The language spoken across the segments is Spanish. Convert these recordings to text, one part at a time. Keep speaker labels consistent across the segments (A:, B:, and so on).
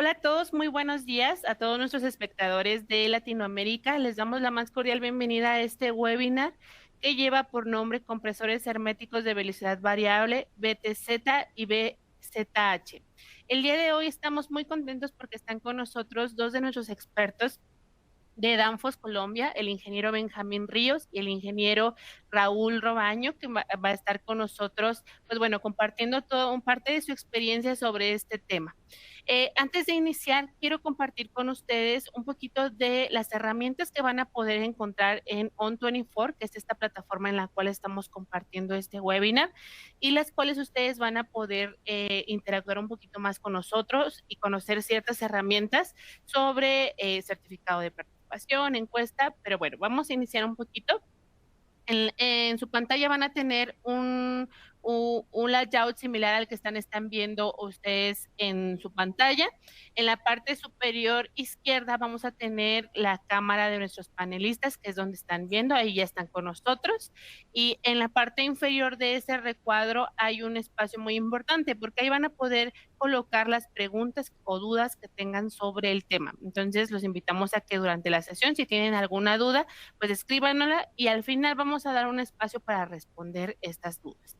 A: Hola a todos, muy buenos días a todos nuestros espectadores de Latinoamérica. Les damos la más cordial bienvenida a este webinar que lleva por nombre Compresores Herméticos de Velocidad Variable, BTZ y BZH. El día de hoy estamos muy contentos porque están con nosotros dos de nuestros expertos de Danfoss Colombia, el ingeniero Benjamín Ríos y el ingeniero Raúl Robaño, que va a estar con nosotros, pues bueno, compartiendo todo un parte de su experiencia sobre este tema. Antes de iniciar, quiero compartir con ustedes un poquito de las herramientas que van a poder encontrar en On24, que es esta plataforma en la cual estamos compartiendo este webinar, y las cuales ustedes van a poder interactuar un poquito más con nosotros y conocer ciertas herramientas sobre certificado de participación, encuesta, pero bueno, vamos a iniciar un poquito. En su pantalla van a tener un layout similar al que están viendo ustedes en su pantalla. En la parte superior izquierda vamos a tener la cámara de nuestros panelistas, que es donde están viendo, ahí ya están con nosotros. Y en la parte inferior de ese recuadro hay un espacio muy importante, porque ahí van a poder colocar las preguntas o dudas que tengan sobre el tema. Entonces, los invitamos a que durante la sesión, si tienen alguna duda, pues escríbanosla y al final vamos a dar un espacio para responder estas dudas.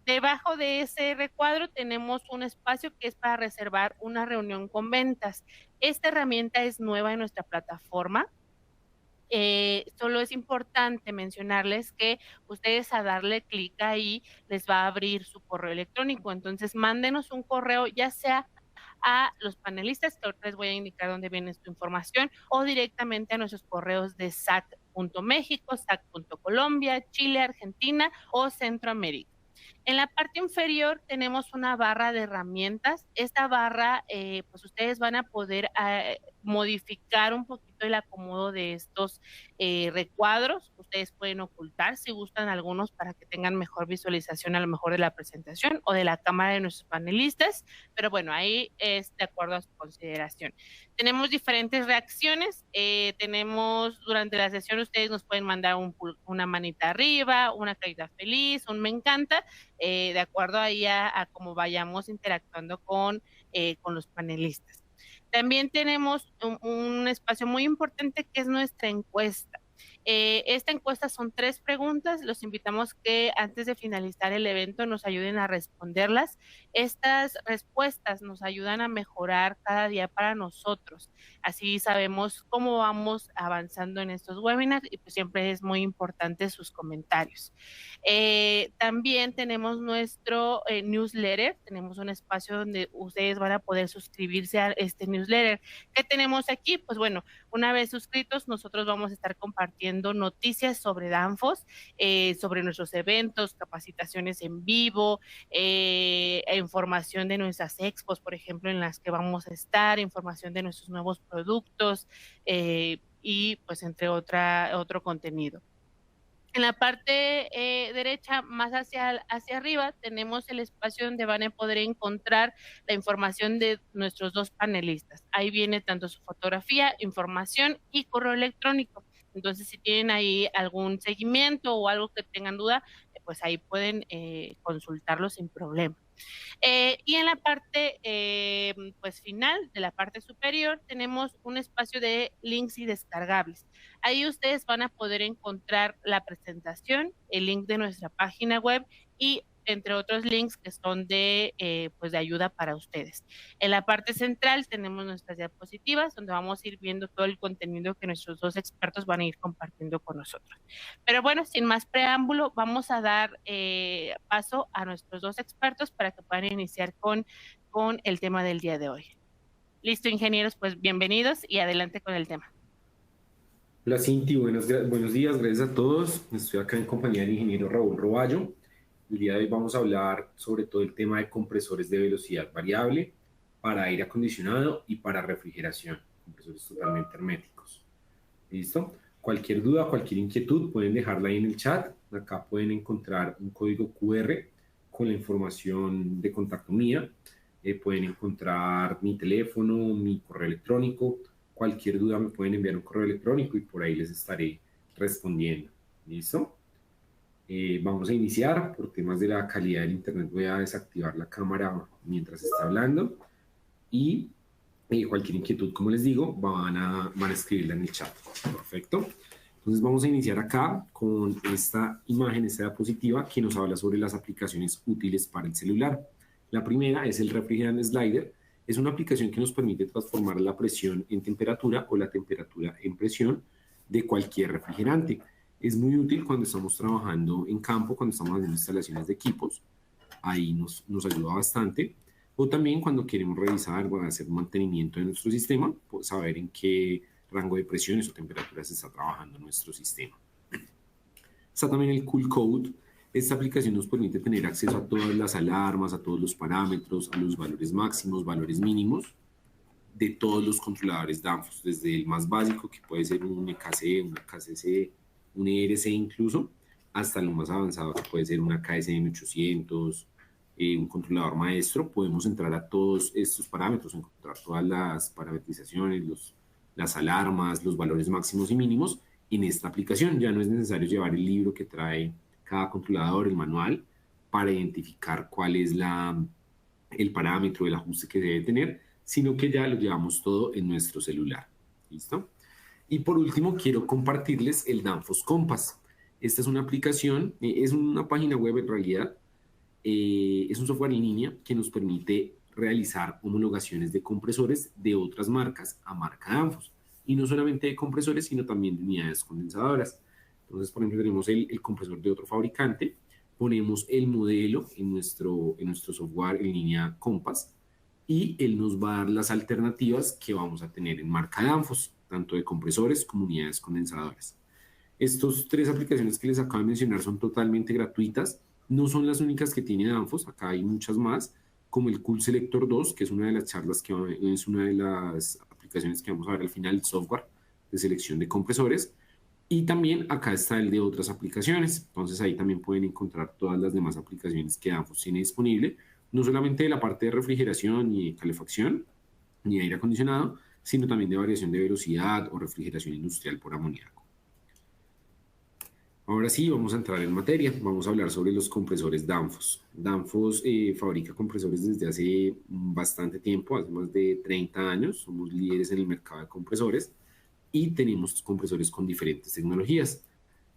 A: Debajo de ese recuadro tenemos un espacio que es para reservar una reunión con ventas. Esta herramienta es nueva en nuestra plataforma. Solo es importante mencionarles que ustedes a darle clic ahí les va a abrir su correo electrónico. Entonces, mándenos un correo, ya sea a los panelistas, que ahorita les voy a indicar dónde viene su información, o directamente a nuestros correos de SAC.México, SAC.Colombia, Chile, Argentina o Centroamérica. En la parte inferior tenemos una barra de herramientas. Esta barra, pues ustedes van a poder modificar un poquito el acomodo de estos recuadros. Ustedes pueden ocultar si gustan algunos para que tengan mejor visualización a lo mejor de la presentación o de la cámara de nuestros panelistas, pero bueno, ahí es de acuerdo a su consideración. Tenemos diferentes reacciones. Tenemos durante la sesión ustedes nos pueden mandar una manita arriba, una carita feliz, un me encanta, de acuerdo ahí a cómo vayamos interactuando con los panelistas. También tenemos un espacio muy importante que es nuestra encuesta. Esta encuesta son 3 preguntas. Los invitamos que antes de finalizar el evento nos ayuden a responderlas. Estas respuestas nos ayudan a mejorar cada día para nosotros. Así sabemos cómo vamos avanzando en estos webinars y pues siempre es muy importante sus comentarios. También tenemos nuestro newsletter. Tenemos un espacio donde ustedes van a poder suscribirse a este newsletter. ¿Qué tenemos aquí? Pues bueno, una vez suscritos, nosotros vamos a estar compartiendo noticias sobre Danfoss, sobre nuestros eventos, capacitaciones en vivo, información de nuestras expos, por ejemplo, en las que vamos a estar, información de nuestros nuevos productos y pues entre otro contenido. En la parte derecha, más hacia arriba, tenemos el espacio donde van a poder encontrar la información de nuestros dos panelistas. Ahí viene tanto su fotografía, información y correo electrónico. Entonces, si tienen ahí algún seguimiento o algo que tengan duda, pues ahí pueden consultarlo sin problema. Y en la parte pues final de la parte superior tenemos un espacio de links y descargables. Ahí ustedes van a poder encontrar la presentación, el link de nuestra página web y entre otros links que son pues de ayuda para ustedes. En la parte central tenemos nuestras diapositivas donde vamos a ir viendo todo el contenido que nuestros dos expertos van a ir compartiendo con nosotros. Pero bueno, sin más preámbulo, vamos a dar paso a nuestros dos expertos para que puedan iniciar con el tema del día de hoy. Listo, ingenieros, pues bienvenidos y adelante con el tema.
B: Hola Cinti, buenos días, gracias a todos. Estoy acá en compañía del ingeniero Raúl Roballo. El día de hoy vamos a hablar sobre todo el tema de compresores de velocidad variable para aire acondicionado y para refrigeración, compresores totalmente herméticos. ¿Listo? Cualquier duda, cualquier inquietud pueden dejarla ahí en el chat. Acá pueden encontrar un código QR con la información de contacto mía. Pueden encontrar mi teléfono, mi correo electrónico. Cualquier duda me pueden enviar un correo electrónico y por ahí les estaré respondiendo. ¿Listo? Vamos a iniciar. Por temas de la calidad del internet voy a desactivar la cámara mientras está hablando. y cualquier inquietud, como les digo, van a escribirla en el chat. Perfecto. Entonces vamos a iniciar acá con esta imagen, esta diapositiva que nos habla sobre las aplicaciones útiles para el celular. La primera es el Refrigerant Slider. Es una aplicación que nos permite transformar la presión en temperatura o la temperatura en presión de cualquier refrigerante. Es muy útil cuando estamos trabajando en campo, cuando estamos haciendo instalaciones de equipos. Ahí nos ayuda bastante. O también cuando queremos revisar o hacer mantenimiento de nuestro sistema, pues saber en qué rango de presiones o temperaturas está trabajando nuestro sistema. Está también el Cool Code. Esta aplicación nos permite tener acceso a todas las alarmas, a todos los parámetros, a los valores máximos, valores mínimos de todos los controladores Danfoss, desde el más básico, que puede ser un EKC, un KCC, un ERC incluso, hasta lo más avanzado, que puede ser una KSM 800, un controlador maestro. Podemos entrar a todos estos parámetros, encontrar todas las parametrizaciones, las alarmas, los valores máximos y mínimos en esta aplicación. Ya no es necesario llevar el libro que trae cada controlador, el manual, para identificar cuál es el parámetro, el ajuste que debe tener, sino que ya lo llevamos todo en nuestro celular. ¿Listo? Y por último, quiero compartirles el Danfoss Compass. Esta es una aplicación, es una página web en realidad, es un software en línea que nos permite realizar homologaciones de compresores de otras marcas a marca Danfoss. Y no solamente de compresores, sino también de unidades condensadoras. Entonces, por ejemplo, tenemos el compresor de otro fabricante, ponemos el modelo en nuestro software en línea Compass y él nos va a dar las alternativas que vamos a tener en marca Danfoss, tanto de compresores como unidades condensadoras. Estas tres aplicaciones que les acabo de mencionar son totalmente gratuitas, no son las únicas que tiene Danfoss, acá hay muchas más, como el Cool Selector 2, que es una de las charlas es una de las aplicaciones que vamos a ver al final, el software de selección de compresores. Y también acá está el de otras aplicaciones. Entonces ahí también pueden encontrar todas las demás aplicaciones que Danfoss tiene disponible, no solamente de la parte de refrigeración y calefacción, ni aire acondicionado, sino también de variación de velocidad o refrigeración industrial por amoníaco. Ahora sí, vamos a entrar en materia. Vamos a hablar sobre los compresores Danfoss. Danfoss fabrica compresores desde hace bastante tiempo, hace más de 30 años. Somos líderes en el mercado de compresores y tenemos compresores con diferentes tecnologías.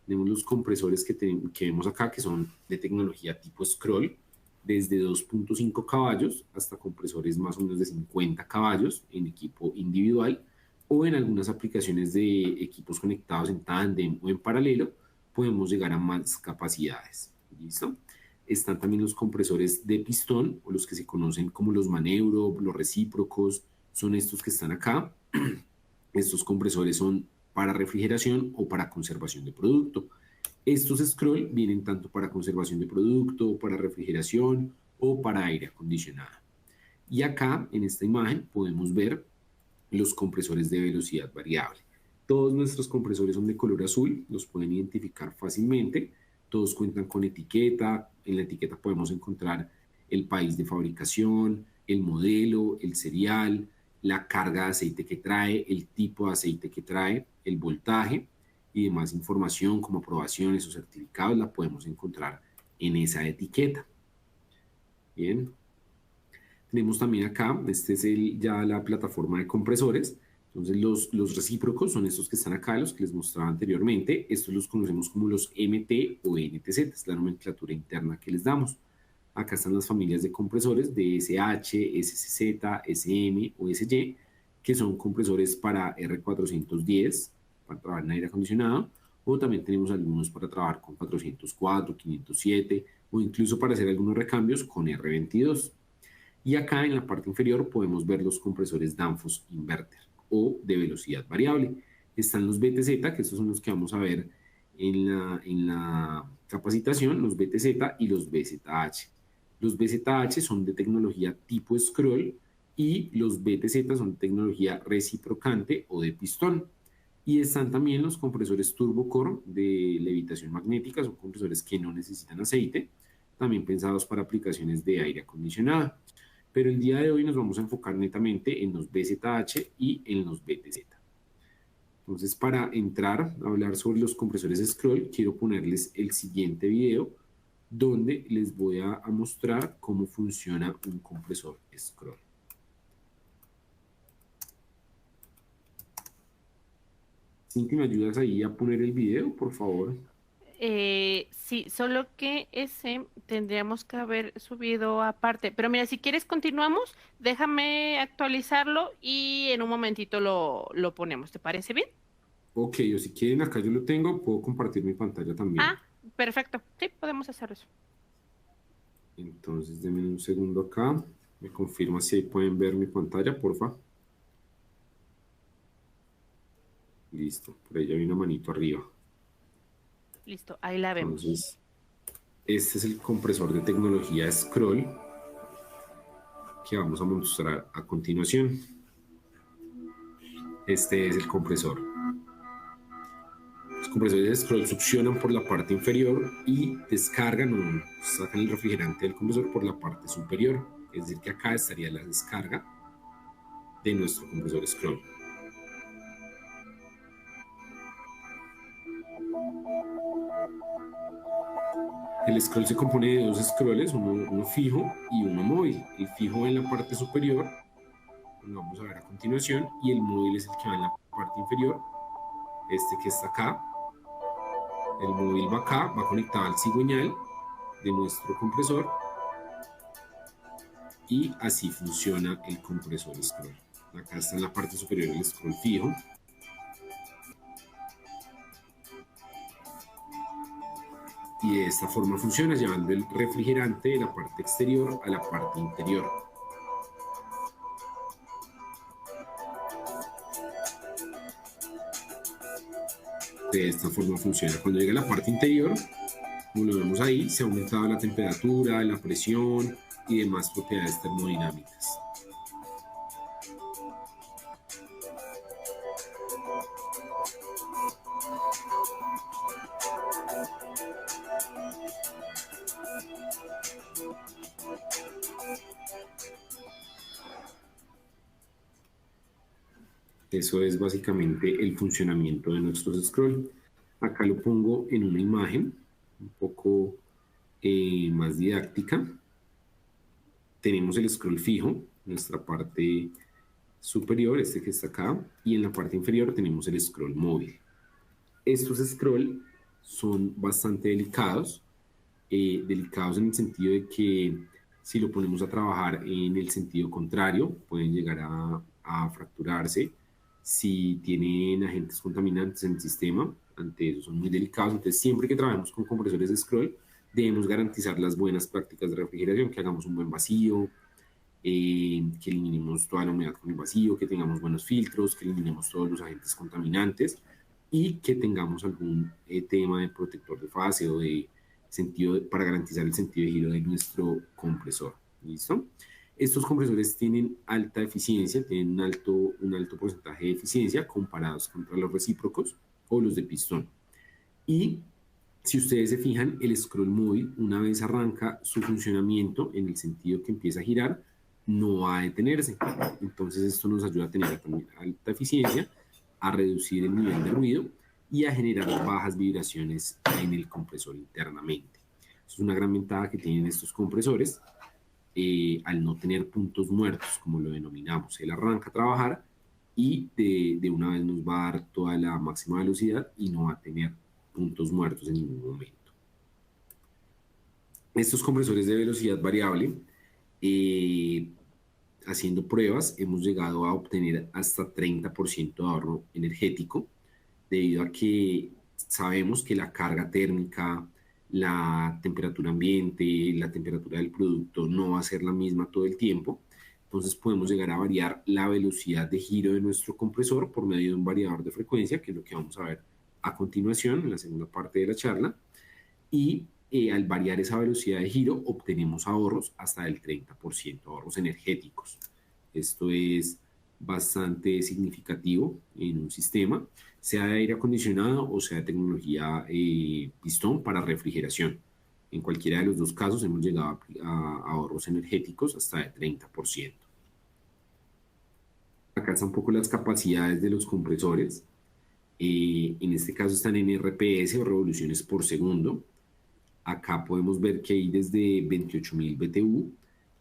B: Tenemos los compresores que vemos acá, que son de tecnología tipo scroll, desde 2.5 caballos hasta compresores más o menos de 50 caballos en equipo individual o en algunas aplicaciones de equipos conectados en tándem o en paralelo, podemos llegar a más capacidades. ¿Listo? Están también los compresores de pistón, o los que se conocen como los maneuro, los recíprocos, son estos que están acá. Estos compresores son para refrigeración o para conservación de producto. Estos scroll vienen tanto para conservación de producto, para refrigeración o para aire acondicionado. Y acá, en esta imagen, podemos ver los compresores de velocidad variable. Todos nuestros compresores son de color azul, los pueden identificar fácilmente. Todos cuentan con etiqueta. En la etiqueta podemos encontrar el país de fabricación, el modelo, el serial, la carga de aceite que trae, el tipo de aceite que trae, el voltaje y demás información como aprobaciones o certificados la podemos encontrar en esa etiqueta. Bien. Tenemos también acá, este es ya la plataforma de compresores. Entonces los recíprocos son estos que están acá, los que les mostraba anteriormente. Estos los conocemos como los MT o NTZ, es la nomenclatura interna que les damos. Acá están las familias de compresores de SH, SCZ, SM o SY, que son compresores para R410, para trabajar en aire acondicionado, o también tenemos algunos para trabajar con 404, 507, o incluso para hacer algunos recambios con R22. Y acá en la parte inferior podemos ver los compresores Danfoss Inverter o de velocidad variable. Están los BTZ, que estos son los que vamos a ver en la capacitación, los BTZ y los BZH. Los BZH son de tecnología tipo scroll y los BTZ son de tecnología reciprocante o de pistón. Y están también los compresores turbocore de levitación magnética, son compresores que no necesitan aceite, también pensados para aplicaciones de aire acondicionado. Pero el día de hoy nos vamos a enfocar netamente en los BZH y en los BTZ. Entonces, para entrar a hablar sobre los compresores scroll, quiero ponerles el siguiente video donde les voy a mostrar cómo funciona un compresor scroll. Cinti, ¿me ayudas ahí a poner el video, por favor?
A: Sí, solo que ese tendríamos que haber subido aparte. Pero mira, si quieres continuamos, déjame actualizarlo y en un momentito lo ponemos. ¿Te parece bien?
B: Ok, o si quieren, acá yo lo tengo, puedo compartir mi pantalla
A: Ah,
B: también.
A: perfecto. Sí, podemos hacer eso.
B: Entonces, denme un segundo acá. Me confirma si ahí pueden ver mi pantalla, porfa. Listo, por ahí ya hay una manito arriba.
A: Listo, ahí la vemos.
B: Entonces, este es el compresor de tecnología Scroll que vamos a mostrar a continuación. Este es el compresor. Los compresores de Scroll succionan por la parte inferior y descargan o sacan el refrigerante del compresor por la parte superior. Es decir, que acá estaría la descarga de nuestro compresor Scroll. El scroll se compone de dos scrolls, uno fijo y uno móvil. El fijo en la parte superior, lo vamos a ver a continuación, y el móvil es el que va en la parte inferior, este que está acá. El móvil va acá, va conectado al cigüeñal de nuestro compresor y así funciona el compresor scroll. Acá está en la parte superior el scroll fijo. Y de esta forma funciona, llevando el refrigerante de la parte exterior a la parte interior. De esta forma funciona. Cuando llega a la parte interior, como lo vemos ahí, se ha aumentado la temperatura, la presión y demás propiedades termodinámicas. Eso es básicamente el funcionamiento de nuestros scroll. Acá lo pongo en una imagen un poco más didáctica. Tenemos el scroll fijo, nuestra parte superior, este que está acá, y en la parte inferior tenemos el scroll móvil. Estos scroll son bastante delicados en el sentido de que si lo ponemos a trabajar en el sentido contrario, pueden llegar a fracturarse. Si tienen agentes contaminantes en el sistema, ante eso son muy delicados. Entonces, siempre que trabajemos con compresores de scroll, debemos garantizar las buenas prácticas de refrigeración, que hagamos un buen vacío, que eliminemos toda la humedad con el vacío, que tengamos buenos filtros, que eliminemos todos los agentes contaminantes y que tengamos algún tema de protector de fase o de para garantizar el sentido de giro de nuestro compresor. ¿Listo? Estos compresores tienen alta eficiencia, tienen un alto porcentaje de eficiencia comparados contra los recíprocos o los de pistón. Y si ustedes se fijan, el scroll móvil, una vez arranca su funcionamiento en el sentido que empieza a girar, no va a detenerse. Entonces esto nos ayuda a tener alta eficiencia, a reducir el nivel de ruido y a generar bajas vibraciones en el compresor internamente. Eso es una gran ventaja que tienen estos compresores al no tener puntos muertos, como lo denominamos. Él arranca a trabajar y de una vez nos va a dar toda la máxima velocidad y no va a tener puntos muertos en ningún momento. Estos compresores de velocidad variable, haciendo pruebas, hemos llegado a obtener hasta 30% de ahorro energético, debido a que sabemos que la carga térmica, la temperatura ambiente, la temperatura del producto no va a ser la misma todo el tiempo. Entonces podemos llegar a variar la velocidad de giro de nuestro compresor por medio de un variador de frecuencia, que es lo que vamos a ver a continuación en la segunda parte de la charla. Y al variar esa velocidad de giro obtenemos ahorros hasta del 30%, ahorros energéticos. Esto es bastante significativo en un sistema, sea de aire acondicionado o sea de tecnología pistón para refrigeración. En cualquiera de los dos casos hemos llegado a ahorros energéticos hasta de 30%. Acá están un poco las capacidades de los compresores. En este caso están en RPS o revoluciones por segundo. Acá podemos ver que hay desde 28.000 BTU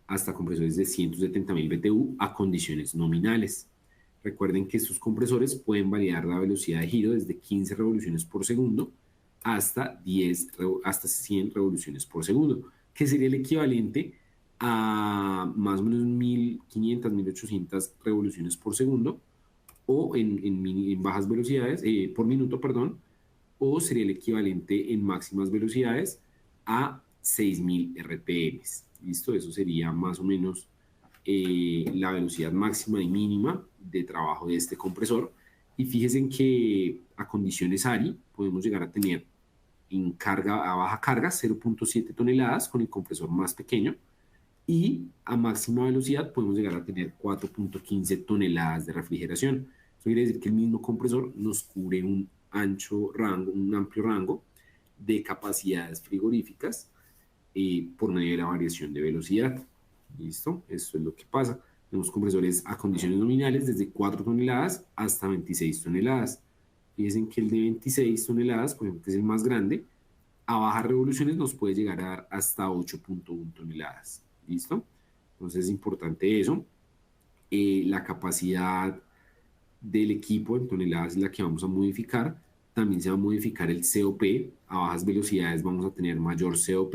B: hasta compresores de 170.000 BTU a condiciones nominales. Recuerden que estos compresores pueden variar la velocidad de giro desde 15 revoluciones por segundo hasta 100 revoluciones por segundo, que sería el equivalente a más o menos 1500, 1800 revoluciones por segundo, o en bajas velocidades, por minuto, perdón, o sería el equivalente en máximas velocidades a 6000 RPM. ¿Listo? Eso sería más o menos la velocidad máxima y mínima de trabajo de este compresor. Y fíjense en que a condiciones ARI podemos llegar a tener en carga, a baja carga 0.7 toneladas con el compresor más pequeño, y a máxima velocidad podemos llegar a tener 4.15 toneladas de refrigeración. Eso quiere decir que el mismo compresor nos cubre un amplio rango de capacidades frigoríficas por medio de la variación de velocidad. ¿Listo? Eso es lo que pasa. Tenemos compresores a condiciones nominales desde 4 toneladas hasta 26 toneladas. Fíjense que el de 26 toneladas, por ejemplo, que es el más grande, a bajas revoluciones nos puede llegar a dar hasta 8.1 toneladas. ¿Listo? Entonces es importante eso. La capacidad del equipo en toneladas es la que vamos a modificar. También se va a modificar el COP. A bajas velocidades vamos a tener mayor COP,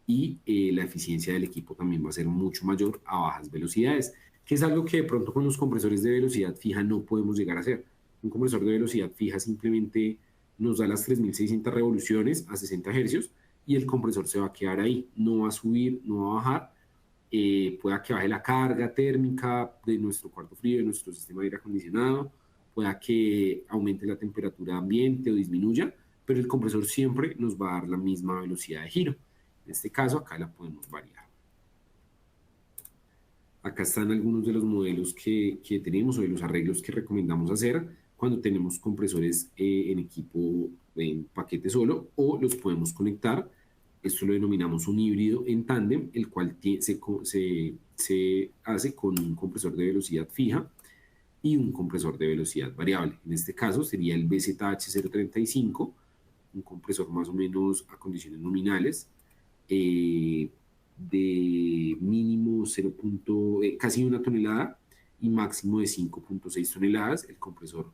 B: y la eficiencia del equipo también va a ser mucho mayor a bajas velocidades, que es algo que de pronto con los compresores de velocidad fija no podemos llegar a hacer. Un compresor de velocidad fija simplemente nos da las 3600 revoluciones a 60 hercios y el compresor se va a quedar ahí, no va a subir, no va a bajar. Pueda que baje la carga térmica de nuestro cuarto frío, de nuestro sistema de aire acondicionado, pueda que aumente la temperatura ambiente o disminuya, pero el compresor siempre nos va a dar la misma velocidad de giro. En este caso, acá la podemos variar. Acá están algunos de los modelos que tenemos o de los arreglos que recomendamos hacer cuando tenemos compresores en equipo en paquete solo, o los podemos conectar. Esto lo denominamos un híbrido en tándem, el cual se hace con un compresor de velocidad fija y un compresor de velocidad variable. En este caso sería el BZH035, un compresor más o menos a condiciones nominales, de mínimo casi 1 tonelada y máximo de 5.6 toneladas, el compresor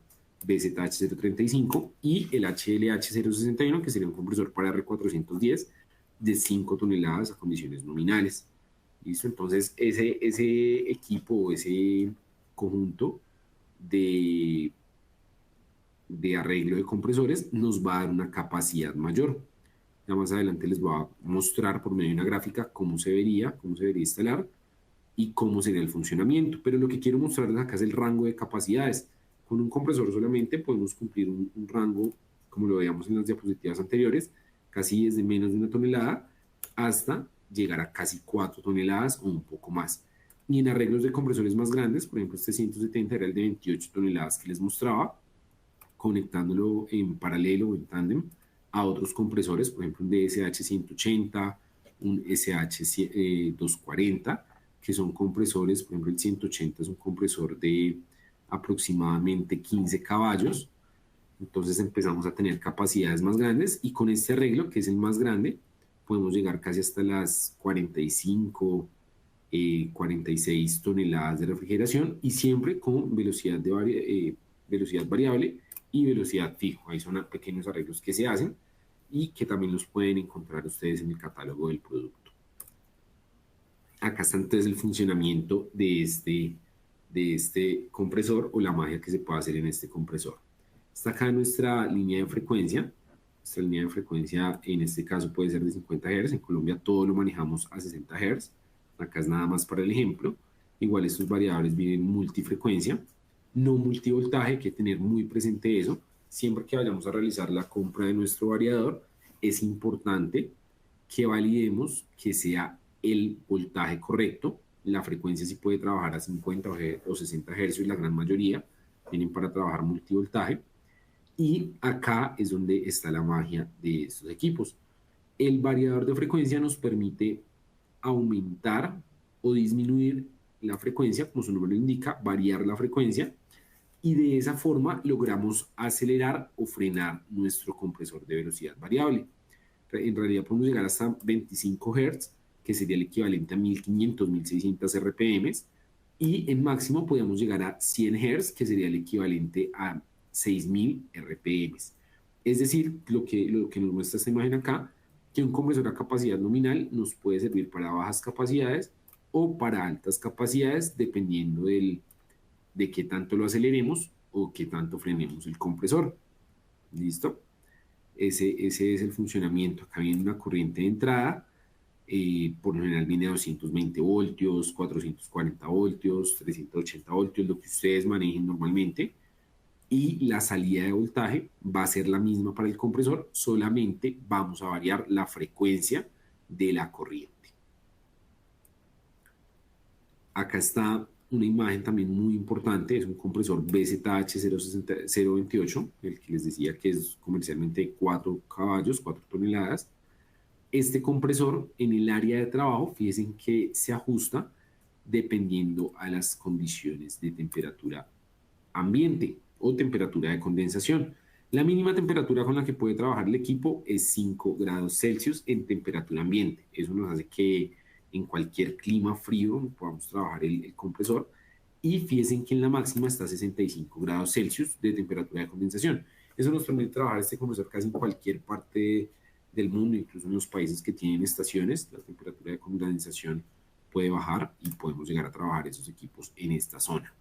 B: BZH035, y el HLH061, que sería un compresor para R410 de 5 toneladas a condiciones nominales. ¿Listo? Entonces ese equipo, ese conjunto de arreglo de compresores nos va a dar una capacidad mayor. Ya más adelante les voy a mostrar por medio de una gráfica cómo se debería instalar y cómo sería el funcionamiento. Pero lo que quiero mostrarles acá es el rango de capacidades. Con un compresor solamente podemos cumplir un rango, como lo veíamos en las diapositivas anteriores, casi desde menos de 1 tonelada hasta llegar a casi 4 toneladas o un poco más. Y en arreglos de compresores más grandes, por ejemplo este 170 era el de 28 toneladas que les mostraba, conectándolo en paralelo o en tándem a otros compresores, por ejemplo un DSH-180, un SH-240, que son compresores. Por ejemplo el 180 es un compresor de aproximadamente 15 caballos, entonces empezamos a tener capacidades más grandes, y con este arreglo, que es el más grande, podemos llegar casi hasta las 45, 46 toneladas de refrigeración, y siempre con velocidad variable y velocidad fijo. Ahí son pequeños arreglos que se hacen y que también los pueden encontrar ustedes en el catálogo del producto. Acá está entonces el funcionamiento de este compresor, o la magia que se puede hacer en este compresor. Está acá nuestra línea de frecuencia. Nuestra línea de frecuencia en este caso puede ser de 50 Hz. En Colombia todo lo manejamos a 60 Hz. Acá es nada más para el ejemplo. Igual estos variadores vienen multifrecuencia, no multivoltaje. Hay que tener muy presente eso. Siempre que vayamos a realizar la compra de nuestro variador, es importante que validemos que sea el voltaje correcto. La frecuencia sí puede trabajar a 50 o 60 Hz, la gran mayoría vienen para trabajar multivoltaje. Y acá es donde está la magia de estos equipos. El variador de frecuencia nos permite aumentar o disminuir la frecuencia, como su nombre lo indica, variar la frecuencia, y de esa forma logramos acelerar o frenar nuestro compresor de velocidad variable. En realidad podemos llegar hasta 25 Hz, que sería el equivalente a 1500, 1600 RPM, y en máximo podemos llegar a 100 Hz, que sería el equivalente a 6000 RPM. Es decir, lo que nos muestra esta imagen acá, que un compresor a capacidad nominal nos puede servir para bajas capacidades o para altas capacidades, dependiendo de qué tanto lo aceleremos o qué tanto frenemos el compresor. ¿Listo? Ese es el funcionamiento. Acá viene una corriente de entrada, por lo general viene a 220 voltios, 440 voltios, 380 voltios, lo que ustedes manejen normalmente. Y la salida de voltaje va a ser la misma para el compresor, solamente vamos a variar la frecuencia de la corriente. Acá está una imagen también muy importante, es un compresor BZH028, el que les decía que es comercialmente 4 caballos, 4 toneladas. Este compresor en el área de trabajo, fíjense que se ajusta dependiendo a las condiciones de temperatura ambiente o temperatura de condensación. La mínima temperatura con la que puede trabajar el equipo es 5 grados Celsius en temperatura ambiente. Eso nos hace que en cualquier clima frío podamos trabajar el compresor. Y fíjense que en la máxima está a 65 grados Celsius de temperatura de condensación. Eso nos permite trabajar este compresor casi en cualquier parte del mundo, incluso en los países que tienen estaciones. La temperatura de condensación puede bajar y podemos llegar a trabajar esos equipos en esta zona.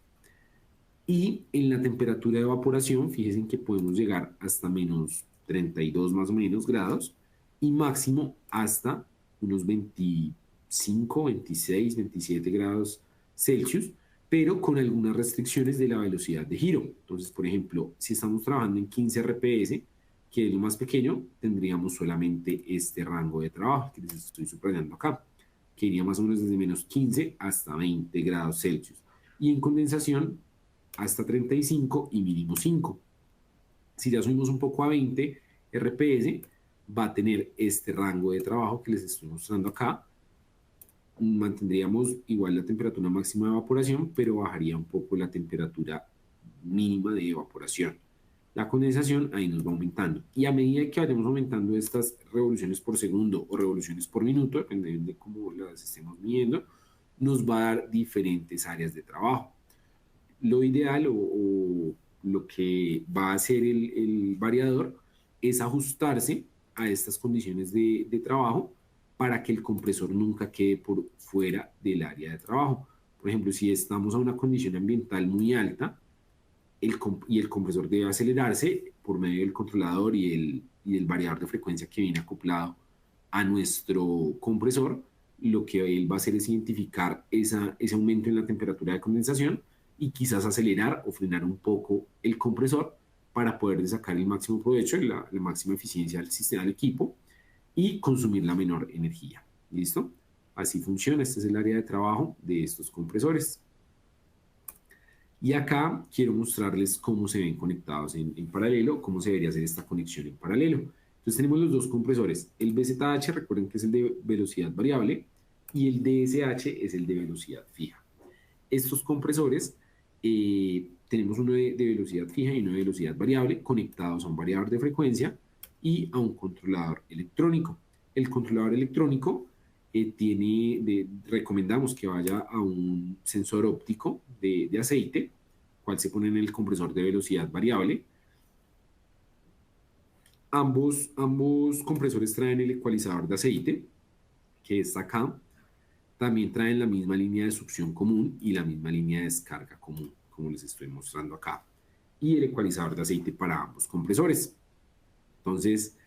B: Y en la temperatura de evaporación, fíjense que podemos llegar hasta menos 32 más o menos grados y máximo hasta unos 25, 26, 27 grados Celsius, pero con algunas restricciones de la velocidad de giro. Entonces, por ejemplo, si estamos trabajando en 15 RPS, que es lo más pequeño, tendríamos solamente este rango de trabajo que les estoy subrayando acá, que iría más o menos desde menos 15 hasta 20 grados Celsius. Y en condensación, hasta 35 y mínimo 5. Si ya subimos un poco a 20 RPS, va a tener este rango de trabajo que les estoy mostrando acá. Mantendríamos igual la temperatura máxima de evaporación, pero bajaría un poco la temperatura mínima de evaporación. La condensación ahí nos va aumentando. Y a medida que vayamos aumentando estas revoluciones por segundo o revoluciones por minuto, dependiendo de cómo las estemos midiendo, nos va a dar diferentes áreas de trabajo. Lo ideal o lo que va a hacer el variador es ajustarse a estas condiciones de trabajo para que el compresor nunca quede por fuera del área de trabajo. Por ejemplo, si estamos a una condición ambiental muy alta y el compresor debe acelerarse por medio del controlador y el variador de frecuencia que viene acoplado a nuestro compresor, lo que él va a hacer es identificar ese aumento en la temperatura de condensación y quizás acelerar o frenar un poco el compresor para poder sacar el máximo provecho y la máxima eficiencia del sistema del equipo y consumir la menor energía. ¿Listo? Así funciona. Este es el área de trabajo de estos compresores. Y acá quiero mostrarles cómo se ven conectados en paralelo, cómo se debería hacer esta conexión en paralelo. Entonces tenemos los dos compresores. El BZH, recuerden que es el de velocidad variable, y el DSH es el de velocidad fija. Estos compresores tenemos uno de velocidad fija y uno de velocidad variable conectados a un variador de frecuencia y a un controlador electrónico. El controlador electrónico recomendamos que vaya a un sensor óptico de aceite, cual se pone en el compresor de velocidad variable. Ambos compresores traen el ecualizador de aceite, que está acá. También traen la misma línea de succión común y la misma línea de descarga común, como les estoy mostrando acá. Y el ecualizador de aceite para ambos compresores. Entonces,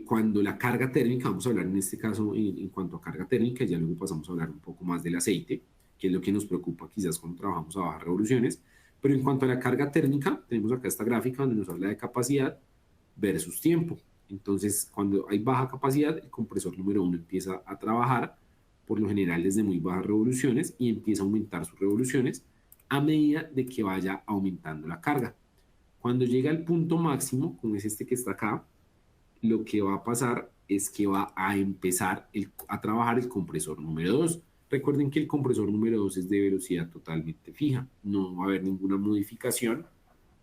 B: cuando la carga térmica, vamos a hablar en este caso en cuanto a carga térmica, ya luego pasamos a hablar un poco más del aceite, que es lo que nos preocupa quizás cuando trabajamos a bajas revoluciones. Pero en cuanto a la carga térmica, tenemos acá esta gráfica donde nos habla de capacidad versus tiempo. Entonces, cuando hay baja capacidad, el compresor número 1 empieza a trabajar, por lo general desde muy bajas revoluciones, y empieza a aumentar sus revoluciones a medida de que vaya aumentando la carga. Cuando llega al punto máximo, como es este que está acá, lo que va a pasar es que va a empezar a trabajar el compresor número 2. Recuerden que el compresor número 2 es de velocidad totalmente fija. No va a haber ninguna modificación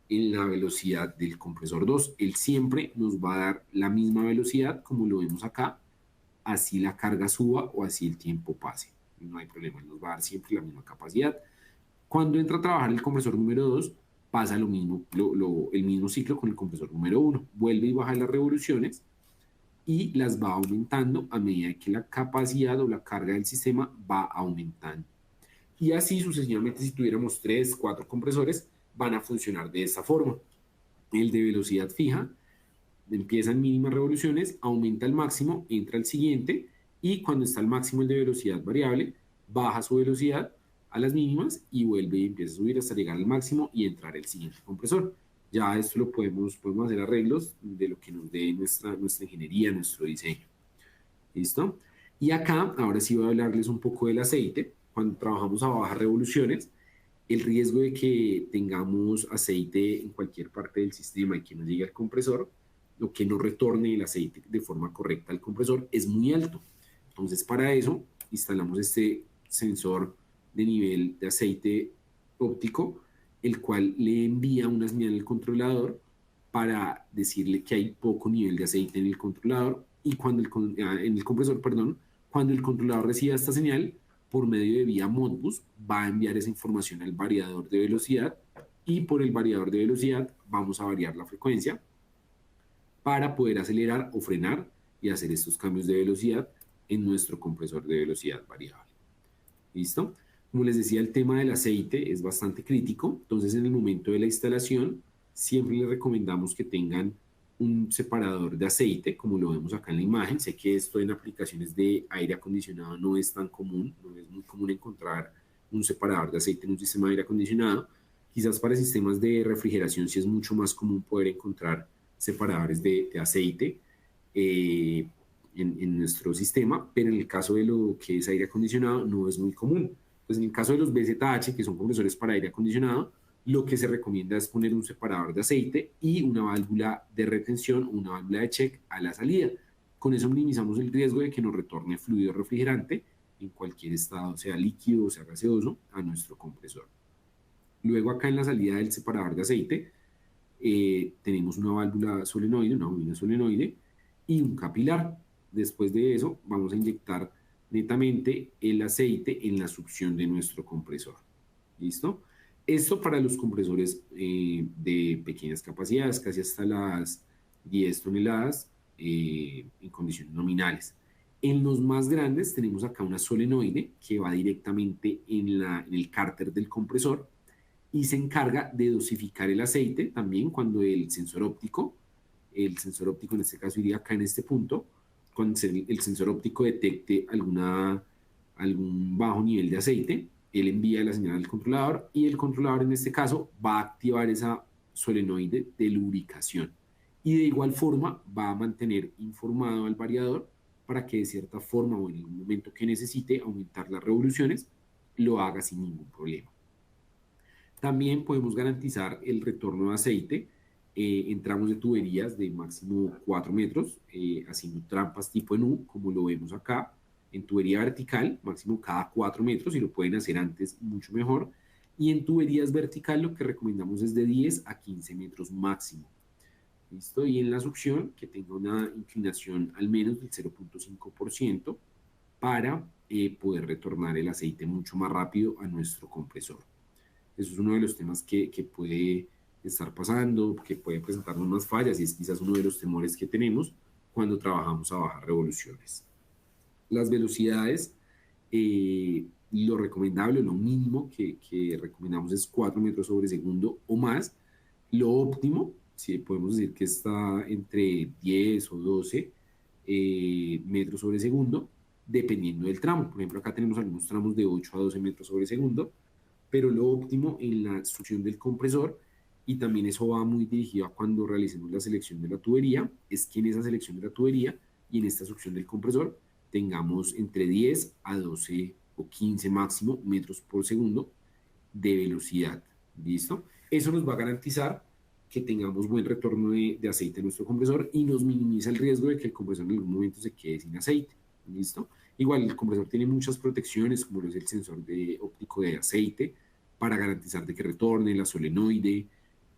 B: en la velocidad del compresor 2. Él siempre nos va a dar la misma velocidad, como lo vemos acá, así la carga suba o así el tiempo pase. No hay problema, nos va a dar siempre la misma capacidad. Cuando entra a trabajar el compresor número 2, pasa lo mismo, el mismo ciclo con el compresor número 1. Vuelve y baja las revoluciones y las va aumentando a medida que la capacidad o la carga del sistema va aumentando. Y así sucesivamente, si tuviéramos 3, 4 compresores, van a funcionar de esta forma. El de velocidad fija empieza en mínimas revoluciones, aumenta al máximo, entra al siguiente, y cuando está al máximo el de velocidad variable, baja su velocidad a las mínimas y vuelve y empieza a subir hasta llegar al máximo y entrar el siguiente compresor. Ya esto lo podemos hacer arreglos de lo que nos dé nuestra ingeniería, nuestro diseño. ¿Listo? Y acá, ahora sí voy a hablarles un poco del aceite. Cuando trabajamos a bajas revoluciones, el riesgo de que tengamos aceite en cualquier parte del sistema y que no llegue al compresor, o que no retorne el aceite de forma correcta al compresor, es muy alto. Entonces, para eso, instalamos este sensor de nivel de aceite óptico, el cual le envía una señal al controlador para decirle que hay poco nivel de aceite en el controlador y en el compresor, perdón, cuando el controlador reciba esta señal, por medio de vía Modbus, va a enviar esa información al variador de velocidad y por el variador de velocidad vamos a variar la frecuencia para poder acelerar o frenar y hacer estos cambios de velocidad en nuestro compresor de velocidad variable. ¿Listo? Como les decía, el tema del aceite es bastante crítico, entonces en el momento de la instalación siempre les recomendamos que tengan un separador de aceite, como lo vemos acá en la imagen. Sé que esto en aplicaciones de aire acondicionado no es tan común, no es muy común encontrar un separador de aceite en un sistema de aire acondicionado. Quizás para sistemas de refrigeración sí es mucho más común poder encontrar separadores de aceite en nuestro sistema, pero en el caso de lo que es aire acondicionado no es muy común. Pues en el caso de los BZH, que son compresores para aire acondicionado, lo que se recomienda es poner un separador de aceite y una válvula de retención, una válvula de check a la salida. Con eso minimizamos el riesgo de que nos retorne fluido refrigerante en cualquier estado, sea líquido o sea gaseoso, a nuestro compresor. Luego acá en la salida del separador de aceite tenemos una válvula solenoide, una bobina solenoide y un capilar. Después de eso vamos a inyectar netamente el aceite en la succión de nuestro compresor. ¿Listo? Esto para los compresores de pequeñas capacidades, casi hasta las 10 toneladas en condiciones nominales. En los más grandes tenemos acá una solenoide que va directamente en el cárter del compresor y se encarga de dosificar el aceite también cuando el sensor óptico en este caso iría acá en este punto, cuando el sensor óptico detecte algún bajo nivel de aceite, él envía la señal al controlador y el controlador en este caso va a activar esa solenoide de lubricación y de igual forma va a mantener informado al variador para que de cierta forma o en el momento que necesite aumentar las revoluciones lo haga sin ningún problema. También podemos garantizar el retorno de aceite en tramos de tuberías de máximo 4 metros, haciendo trampas tipo en U, como lo vemos acá, en tubería vertical, máximo cada 4 metros, y lo pueden hacer antes, mucho mejor. Y en tuberías vertical lo que recomendamos es de 10 a 15 metros máximo. ¿Listo? Y en la succión, que tenga una inclinación al menos del 0.5% para poder retornar el aceite mucho más rápido a nuestro compresor. Eso es uno de los temas que puede estar pasando, que puede presentarnos más fallas y es quizás uno de los temores que tenemos cuando trabajamos a bajas revoluciones. Las velocidades, lo recomendable, lo mínimo que recomendamos es 4 metros sobre segundo o más. Lo óptimo, si podemos decir que está entre 10 o 12 metros sobre segundo, dependiendo del tramo. Por ejemplo, acá tenemos algunos tramos de 8 a 12 metros sobre segundo, pero lo óptimo en la succión del compresor, y también eso va muy dirigido a cuando realicemos la selección de la tubería, es que en esa selección de la tubería y en esta succión del compresor tengamos entre 10 a 12 o 15 máximo metros por segundo de velocidad. ¿Listo? Eso nos va a garantizar que tengamos buen retorno de aceite en nuestro compresor y nos minimiza el riesgo de que el compresor en algún momento se quede sin aceite. ¿Listo? Igual el compresor tiene muchas protecciones, como es el sensor óptico de aceite, para garantizar de que retorne, la solenoide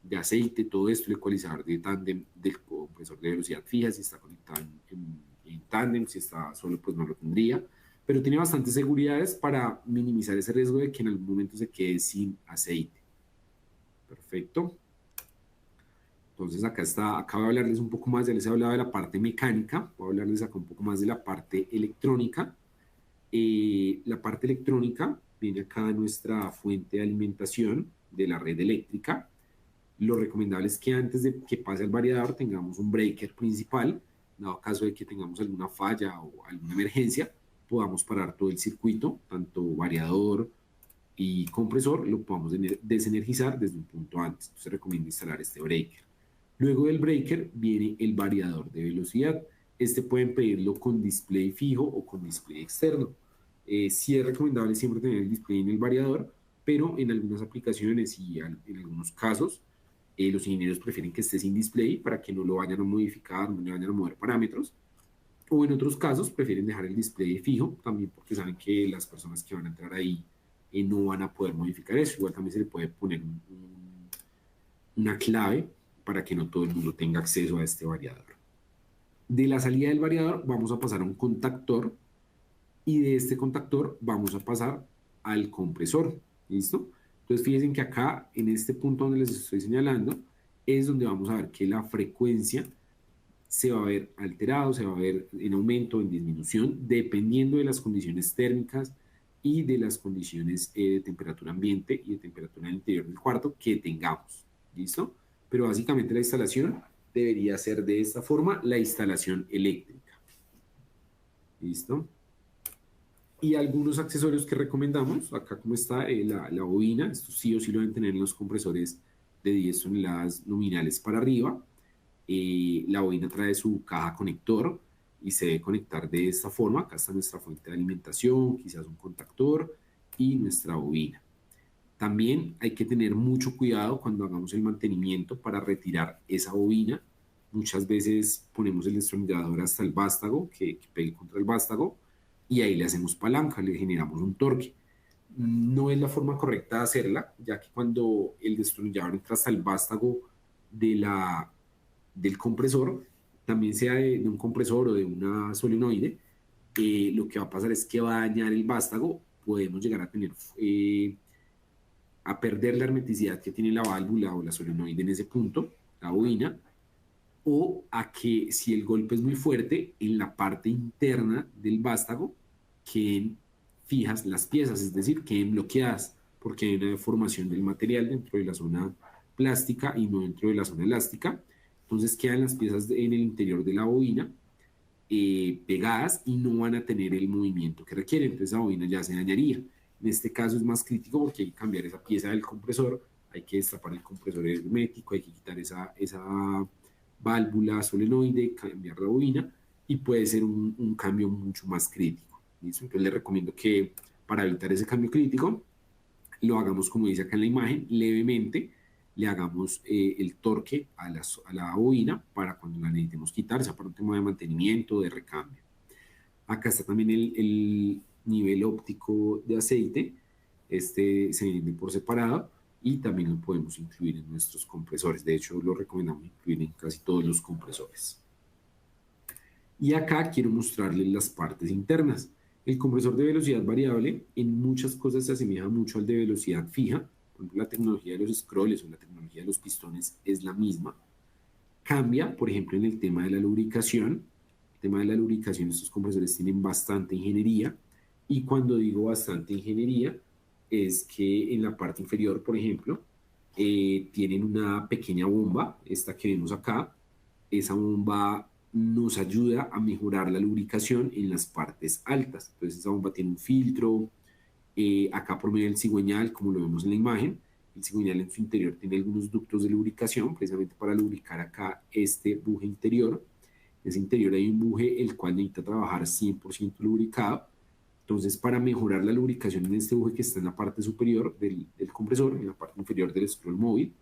B: de aceite, todo esto, el ecualizador de tándem del compresor de velocidad fija, si está conectado en tándem, si está solo pues no lo tendría, pero tiene bastantes seguridades para minimizar ese riesgo de que en algún momento se quede sin aceite. Perfecto. Entonces acá voy a hablarles un poco más, ya les he hablado de la parte mecánica, voy a hablarles acá un poco más de la parte electrónica. La parte electrónica viene acá de nuestra fuente de alimentación de la red eléctrica. Lo recomendable es que antes de que pase al variador tengamos un breaker principal, dado caso de que tengamos alguna falla o alguna emergencia, podamos parar todo el circuito, tanto variador y compresor, lo podamos desenergizar desde un punto antes. Entonces se recomienda instalar este breaker. Luego del breaker viene el variador de velocidad. Este pueden pedirlo con display fijo o con display externo. Sí es recomendable siempre tener el display en el variador, pero en algunas aplicaciones y en algunos casos, los ingenieros prefieren que esté sin display para que no lo vayan a modificar, no le vayan a mover parámetros. O en otros casos prefieren dejar el display fijo, también porque saben que las personas que van a entrar ahí no van a poder modificar eso. Igual también se le puede poner una clave para que no todo el mundo tenga acceso a este variador. De la salida del variador vamos a pasar a un contactor y de este contactor vamos a pasar al compresor. ¿Listo? Entonces fíjense que acá, en este punto donde les estoy señalando, es donde vamos a ver que la frecuencia se va a ver alterado, se va a ver en aumento o en disminución, dependiendo de las condiciones térmicas y de las condiciones de temperatura ambiente y de temperatura en el interior del cuarto que tengamos. ¿Listo? Pero básicamente la instalación debería ser de esta forma, la instalación eléctrica. ¿Listo? Y algunos accesorios que recomendamos, acá como está la bobina, esto sí o sí lo deben tener en los compresores de 10 toneladas nominales para arriba. La bobina trae su caja conector y se debe conectar de esta forma. Acá está nuestra fuente de alimentación, quizás un contactor y nuestra bobina. También hay que tener mucho cuidado cuando hagamos el mantenimiento para retirar esa bobina. Muchas veces ponemos el destornillador hasta el vástago, que pegue contra el vástago, y ahí le hacemos palanca, le generamos un torque. No es la forma correcta de hacerla, ya que cuando el destornillador entra hasta el vástago del compresor, también sea de un compresor o de una solenoide, lo que va a pasar es que va a dañar el vástago. Podemos llegar a tener a perder la hermeticidad que tiene la válvula o la solenoide en ese punto, la bobina, o a que si el golpe es muy fuerte, en la parte interna del vástago queden fijas las piezas, es decir, queden bloqueadas, porque hay una deformación del material dentro de la zona plástica y no dentro de la zona elástica. Entonces quedan las piezas en el interior de la bobina pegadas y no van a tener el movimiento que requieren, entonces la bobina ya se dañaría. En este caso es más crítico porque hay que cambiar esa pieza del compresor, hay que destapar el compresor hermético, hay que quitar esa válvula solenoide, cambiar la bobina y puede ser un cambio mucho más crítico. ¿Listo? Entonces les recomiendo que para evitar ese cambio crítico lo hagamos como dice acá en la imagen, levemente, le hagamos el torque a la bobina para cuando la necesitemos quitar, sea para un tema de mantenimiento, de recambio. Acá está también el nivel óptico de aceite, este se vende por separado y también lo podemos incluir en nuestros compresores. De hecho, lo recomendamos incluir en casi todos los compresores. Y acá quiero mostrarles las partes internas. El compresor de velocidad variable en muchas cosas se asemeja mucho al de velocidad fija. Por ejemplo, la tecnología de los scrolls o la tecnología de los pistones es la misma. Cambia, por ejemplo, en el tema de la lubricación. El tema de la lubricación, estos compresores tienen bastante ingeniería. Y cuando digo bastante ingeniería, es que en la parte inferior, por ejemplo, tienen una pequeña bomba, esta que vemos acá. Esa bomba nos ayuda a mejorar la lubricación en las partes altas. Entonces esa bomba tiene un filtro, acá por medio del cigüeñal, como lo vemos en la imagen, el cigüeñal en su interior tiene algunos ductos de lubricación, precisamente para lubricar acá este buje interior. En ese interior hay un buje el cual necesita trabajar 100% lubricado. Entonces, para mejorar la lubricación en este buje que está en la parte superior del compresor, en la parte inferior del scroll móvil,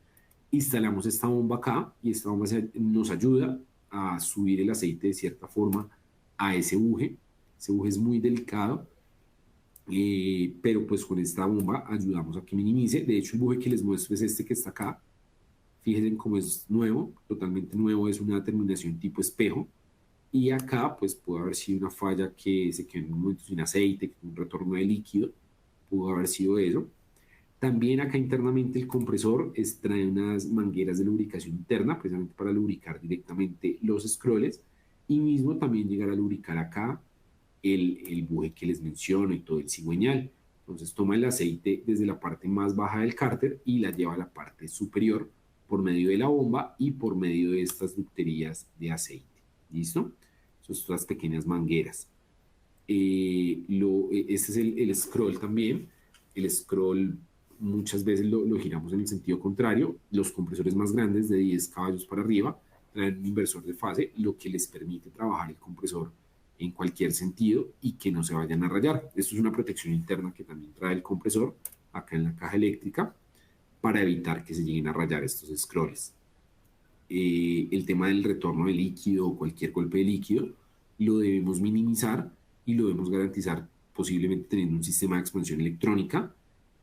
B: instalamos esta bomba acá y esta bomba nos ayuda a subir el aceite de cierta forma a ese buje. Ese buje es muy delicado, pero pues con esta bomba ayudamos a que minimice. De hecho, el buje que les muestro es este que está acá. Fíjense cómo es nuevo, totalmente nuevo, es una terminación tipo espejo Y acá pues pudo haber sido una falla que se quedó en un momento sin aceite, un retorno de líquido, pudo haber sido eso. También acá internamente el compresor trae unas mangueras de lubricación interna, precisamente para lubricar directamente los scrolls y mismo también llegar a lubricar acá el buje que les menciono y todo el cigüeñal. Entonces toma el aceite desde la parte más baja del cárter y la lleva a la parte superior por medio de la bomba y por medio de estas ducterías de aceite. ¿Listo? Son estas pequeñas mangueras. Este es el scroll también. El scroll muchas veces lo giramos en el sentido contrario. Los compresores más grandes de 10 caballos para arriba traen un inversor de fase, lo que les permite trabajar el compresor en cualquier sentido y que no se vayan a rayar. Esto es una protección interna que también trae el compresor acá en la caja eléctrica para evitar que se lleguen a rayar estos scrolls. El tema del retorno de líquido o cualquier golpe de líquido lo debemos minimizar y lo debemos garantizar posiblemente teniendo un sistema de expansión electrónica,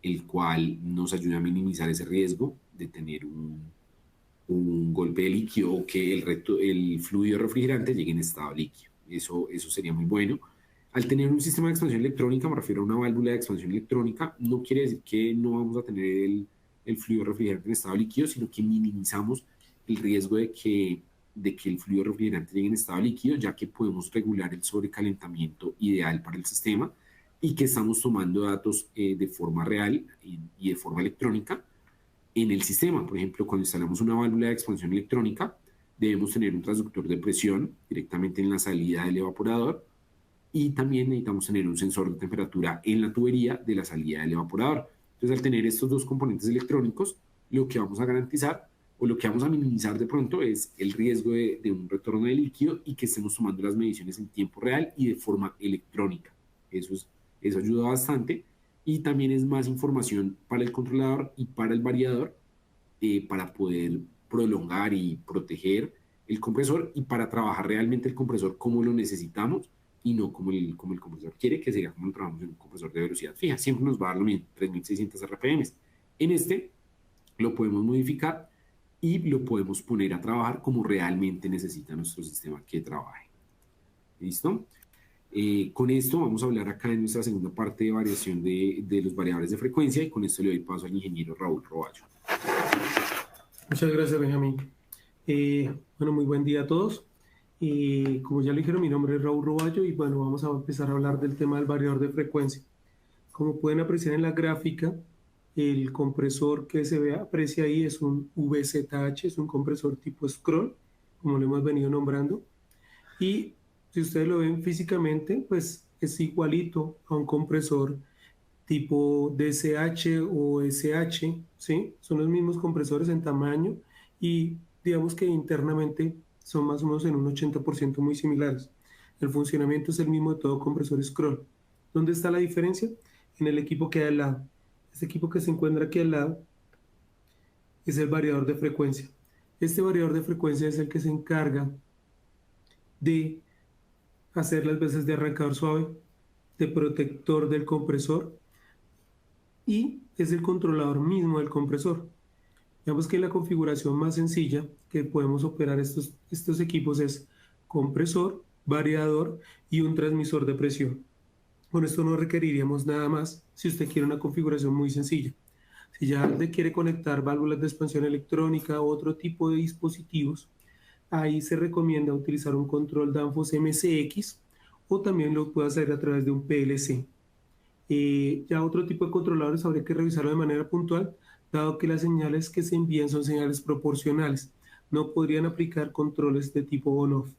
B: el cual nos ayuda a minimizar ese riesgo de tener un golpe de líquido o que el fluido refrigerante llegue en estado líquido. Eso sería muy bueno. Al tener un sistema de expansión electrónica, me refiero a una válvula de expansión electrónica, no quiere decir que no vamos a tener el fluido refrigerante en estado líquido, sino que minimizamos el riesgo de que el fluido refrigerante llegue en estado líquido, ya que podemos regular el sobrecalentamiento ideal para el sistema y que estamos tomando datos de forma real y de forma electrónica en el sistema. Por ejemplo, cuando instalamos una válvula de expansión electrónica, debemos tener un transductor de presión directamente en la salida del evaporador y también necesitamos tener un sensor de temperatura en la tubería de la salida del evaporador. Entonces, al tener estos dos componentes electrónicos, lo que vamos a garantizar o lo que vamos a minimizar de pronto es el riesgo de un retorno de líquido y que estemos tomando las mediciones en tiempo real y de forma electrónica. Eso ayuda bastante y también es más información para el controlador y para el variador para poder prolongar y proteger el compresor y para trabajar realmente el compresor como lo necesitamos y no como el compresor quiere, que sería como lo trabajamos en un compresor de velocidad fija. Siempre nos va a dar lo mismo, 3600 RPM. En este lo podemos modificar y lo podemos poner a trabajar como realmente necesita nuestro sistema que trabaje. ¿Listo? Con esto vamos a hablar acá en nuestra segunda parte de variación de los variables de frecuencia y con esto le doy paso al ingeniero Raúl Roballo.
C: Muchas gracias, Benjamín. Bueno, muy buen día a todos. Como ya le dijeron, mi nombre es Raúl Roballo y bueno, vamos a empezar a hablar del tema del variador de frecuencia. Como pueden apreciar en la gráfica, el compresor que aprecia ahí es un VZH, es un compresor tipo scroll, como lo hemos venido nombrando. Y si ustedes lo ven físicamente, pues es igualito a un compresor tipo DSH o SH, ¿sí? Son los mismos compresores en tamaño y digamos que internamente son más o menos en un 80% muy similares. El funcionamiento es el mismo de todo compresor scroll. ¿Dónde está la diferencia? En el equipo que hay al lado. Este equipo que se encuentra aquí al lado es el variador de frecuencia. Este variador de frecuencia es el que se encarga de hacer las veces de arrancador suave, de protector del compresor y es el controlador mismo del compresor. Digamos que la configuración más sencilla que podemos operar estos equipos es compresor, variador y un transmisor de presión. Con esto no requeriríamos nada más si usted quiere una configuración muy sencilla. Si ya le quiere conectar válvulas de expansión electrónica u otro tipo de dispositivos, ahí se recomienda utilizar un control Danfoss MCX o también lo puede hacer a través de un PLC. Ya otro tipo de controladores habría que revisarlo de manera puntual, dado que las señales que se envían son señales proporcionales. No podrían aplicar controles de tipo on-off.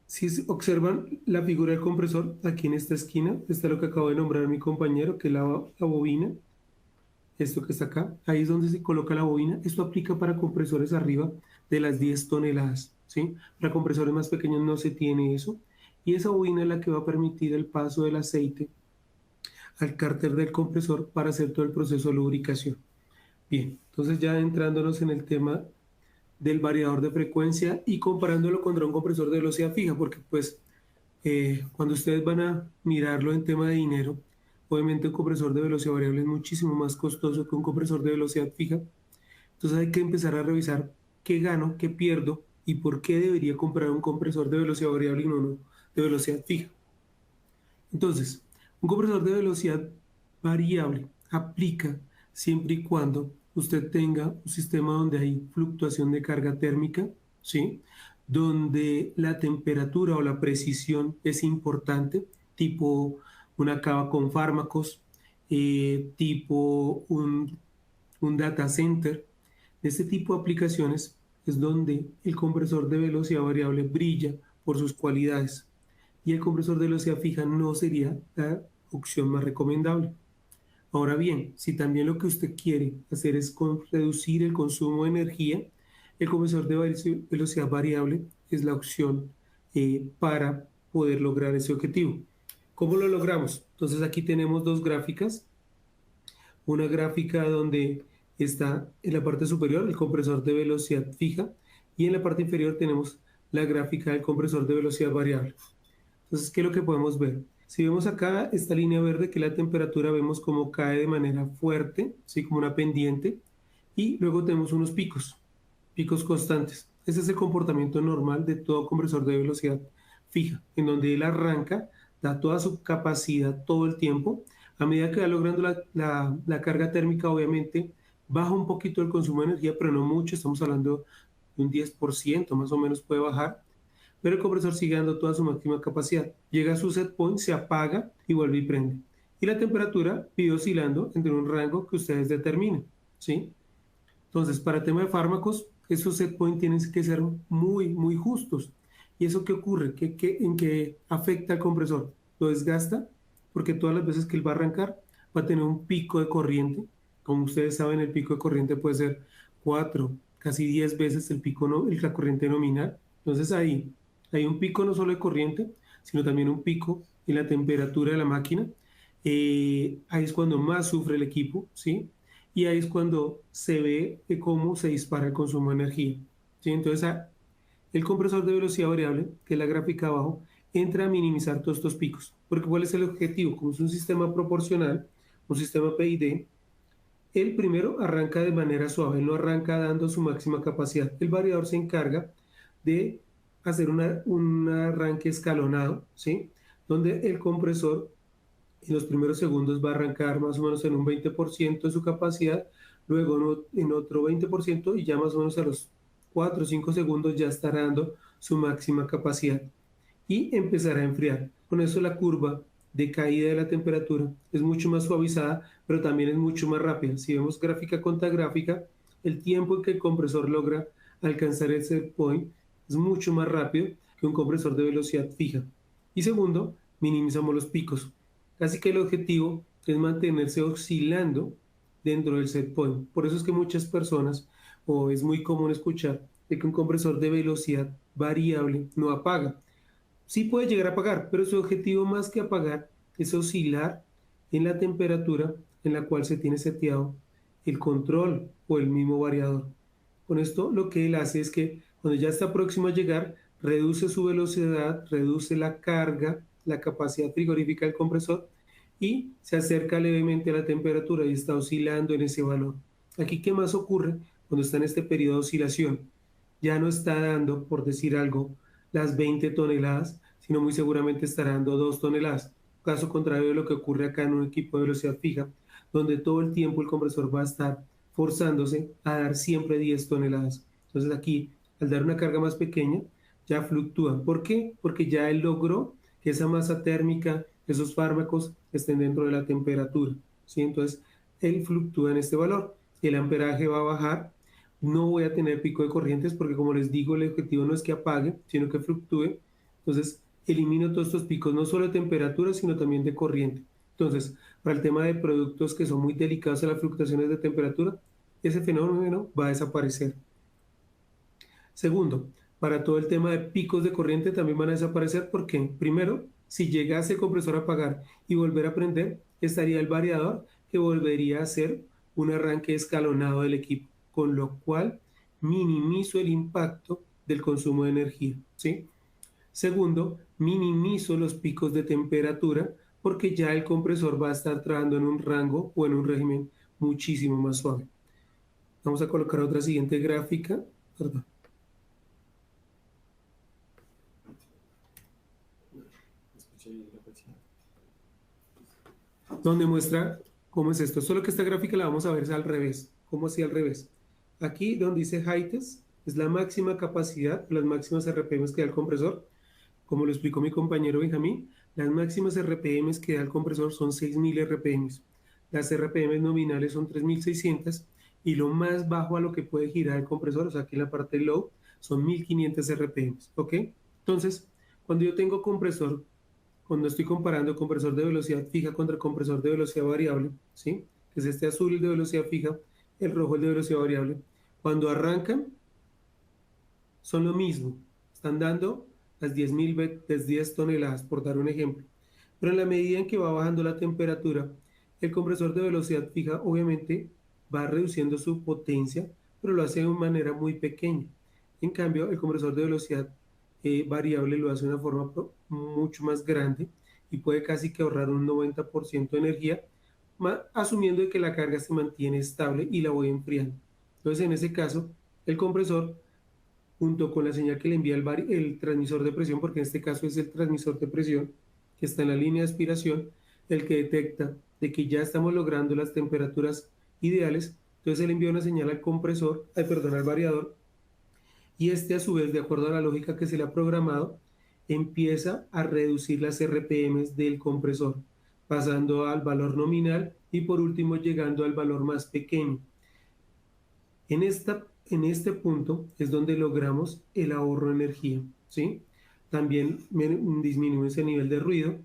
C: Si observan la figura del compresor, aquí en esta esquina, está lo que acabo de nombrar mi compañero, que es la bobina. Esto que está acá, ahí es donde se coloca la bobina. Esto aplica para compresores arriba de las 10 toneladas, ¿sí? Para compresores más pequeños no se tiene eso. Y esa bobina es la que va a permitir el paso del aceite al cárter del compresor para hacer todo el proceso de lubricación. Bien, entonces ya entrándonos en el tema del variador de frecuencia y comparándolo contra un compresor de velocidad fija, porque pues cuando ustedes van a mirarlo en tema de dinero, obviamente un compresor de velocidad variable es muchísimo más costoso que un compresor de velocidad fija. Entonces hay que empezar a revisar qué gano, qué pierdo y por qué debería comprar un compresor de velocidad variable y no uno de velocidad fija. Entonces, un compresor de velocidad variable aplica siempre y cuando usted tenga un sistema donde hay fluctuación de carga térmica, ¿sí? Donde la temperatura o la precisión es importante, tipo una cava con fármacos, tipo un data center. Este tipo de aplicaciones es donde el compresor de velocidad variable brilla por sus cualidades y el compresor de velocidad fija no sería la opción más recomendable. Ahora bien, si también lo que usted quiere hacer es reducir el consumo de energía, el compresor de velocidad variable es la opción para poder lograr ese objetivo. ¿Cómo lo logramos? Entonces aquí tenemos dos gráficas. Una gráfica donde está en la parte superior el compresor de velocidad fija y en la parte inferior tenemos la gráfica del compresor de velocidad variable. Entonces, ¿qué es lo que podemos ver? Si vemos acá esta línea verde, que la temperatura vemos como cae de manera fuerte, así como una pendiente, y luego tenemos unos picos, picos constantes. Ese es el comportamiento normal de todo compresor de velocidad fija, en donde él arranca, da toda su capacidad todo el tiempo. A medida que va logrando la carga térmica, obviamente, baja un poquito el consumo de energía, pero no mucho, estamos hablando de un 10% más o menos puede bajar, pero el compresor sigue dando toda su máxima capacidad. Llega a su set point, se apaga y vuelve y prende. Y la temperatura vive oscilando entre un rango que ustedes determinen, ¿sí? Entonces, para el tema de fármacos, esos set point tienen que ser muy, muy justos. ¿Y eso qué ocurre? ¿En qué afecta al compresor? Lo desgasta porque todas las veces que él va a arrancar va a tener un pico de corriente. Como ustedes saben, el pico de corriente puede ser 4, casi 10 veces el pico, no, la corriente nominal. Entonces ahí hay un pico no solo de corriente, sino también un pico en la temperatura de la máquina. Ahí es cuando más sufre el equipo, ¿sí? Y ahí es cuando se ve cómo se dispara el consumo de energía, ¿sí? Entonces, el compresor de velocidad variable, que es la gráfica abajo, entra a minimizar todos estos picos. Porque ¿cuál es el objetivo? Como es un sistema proporcional, un sistema PID, el primero arranca de manera suave, no arranca dando su máxima capacidad. El variador se encarga de hacer un arranque escalonado, ¿sí? Donde el compresor en los primeros segundos va a arrancar más o menos en un 20% de su capacidad, luego en otro 20% y ya más o menos a los 4 o 5 segundos ya estará dando su máxima capacidad y empezará a enfriar. Con eso la curva de caída de la temperatura es mucho más suavizada, pero también es mucho más rápida. Si vemos gráfica contra gráfica, el tiempo en que el compresor logra alcanzar el set point es mucho más rápido que un compresor de velocidad fija. Y segundo, minimizamos los picos. Casi que el objetivo es mantenerse oscilando dentro del set point. Por eso es que muchas personas, o es muy común escuchar, de que un compresor de velocidad variable no apaga. Sí puede llegar a apagar, pero su objetivo más que apagar es oscilar en la temperatura en la cual se tiene seteado el control o el mismo variador. Con esto lo que él hace es que cuando ya está próximo a llegar, reduce su velocidad, reduce la carga, la capacidad frigorífica del compresor y se acerca levemente a la temperatura y está oscilando en ese valor. Aquí, ¿qué más ocurre cuando está en este periodo de oscilación? Ya no está dando, por decir algo, las 20 toneladas, sino muy seguramente estará dando 2 toneladas. Caso contrario de lo que ocurre acá en un equipo de velocidad fija, donde todo el tiempo el compresor va a estar forzándose a dar siempre 10 toneladas. Entonces aquí, al dar una carga más pequeña, ya fluctúa. ¿Por qué? Porque ya él logró que esa masa térmica, esos fármacos estén dentro de la temperatura, ¿sí? Entonces, él fluctúa en este valor. El amperaje va a bajar, no voy a tener pico de corrientes porque como les digo, el objetivo no es que apague, sino que fluctúe. Entonces, elimino todos estos picos, no solo de temperatura, sino también de corriente. Entonces, para el tema de productos que son muy delicados a las fluctuaciones de temperatura, ese fenómeno va a desaparecer. Segundo, para todo el tema de picos de corriente también van a desaparecer porque, primero, si llegase el compresor a apagar y volver a prender, estaría el variador que volvería a hacer un arranque escalonado del equipo, con lo cual minimizo el impacto del consumo de energía, ¿sí? Segundo, minimizo los picos de temperatura porque ya el compresor va a estar trabajando en un rango o en un régimen muchísimo más suave. Vamos a colocar otra siguiente gráfica. perdón. Donde muestra cómo es esto. Solo que esta gráfica la vamos a ver al revés. ¿Cómo así al revés? Aquí donde dice heights es la máxima capacidad, las máximas RPMs que da el compresor. Como lo explicó mi compañero Benjamín, las máximas RPMs que da el compresor son 6000 RPMs. Las RPMs nominales son 3600 y lo más bajo a lo que puede girar el compresor, o sea, aquí en la parte low, son 1500 RPMs. ¿Ok? Entonces, cuando yo tengo compresor, cuando estoy comparando compresor de velocidad fija contra compresor de velocidad variable, ¿sí? Que es este azul el de velocidad fija, el rojo el de velocidad variable. Cuando arrancan, son lo mismo. Están dando las 10 toneladas, por dar un ejemplo. Pero en la medida en que va bajando la temperatura, el compresor de velocidad fija obviamente va reduciendo su potencia, pero lo hace de una manera muy pequeña. En cambio, el compresor de velocidad variable lo hace de una forma mucho más grande y puede casi que ahorrar un 90% de energía, asumiendo que la carga se mantiene estable y la voy enfriando. Entonces, en ese caso, el compresor junto con la señal que le envía el transmisor de presión, porque en este caso es el transmisor de presión que está en la línea de aspiración, el que detecta de que ya estamos logrando las temperaturas ideales. Entonces él envía una señal al compresor, al variador, y este a su vez, de acuerdo a la lógica que se le ha programado, empieza a reducir las RPMs del compresor, pasando al valor nominal y por último llegando al valor más pequeño. En este punto es donde logramos el ahorro de energía, ¿sí? También disminuimos el nivel de ruido.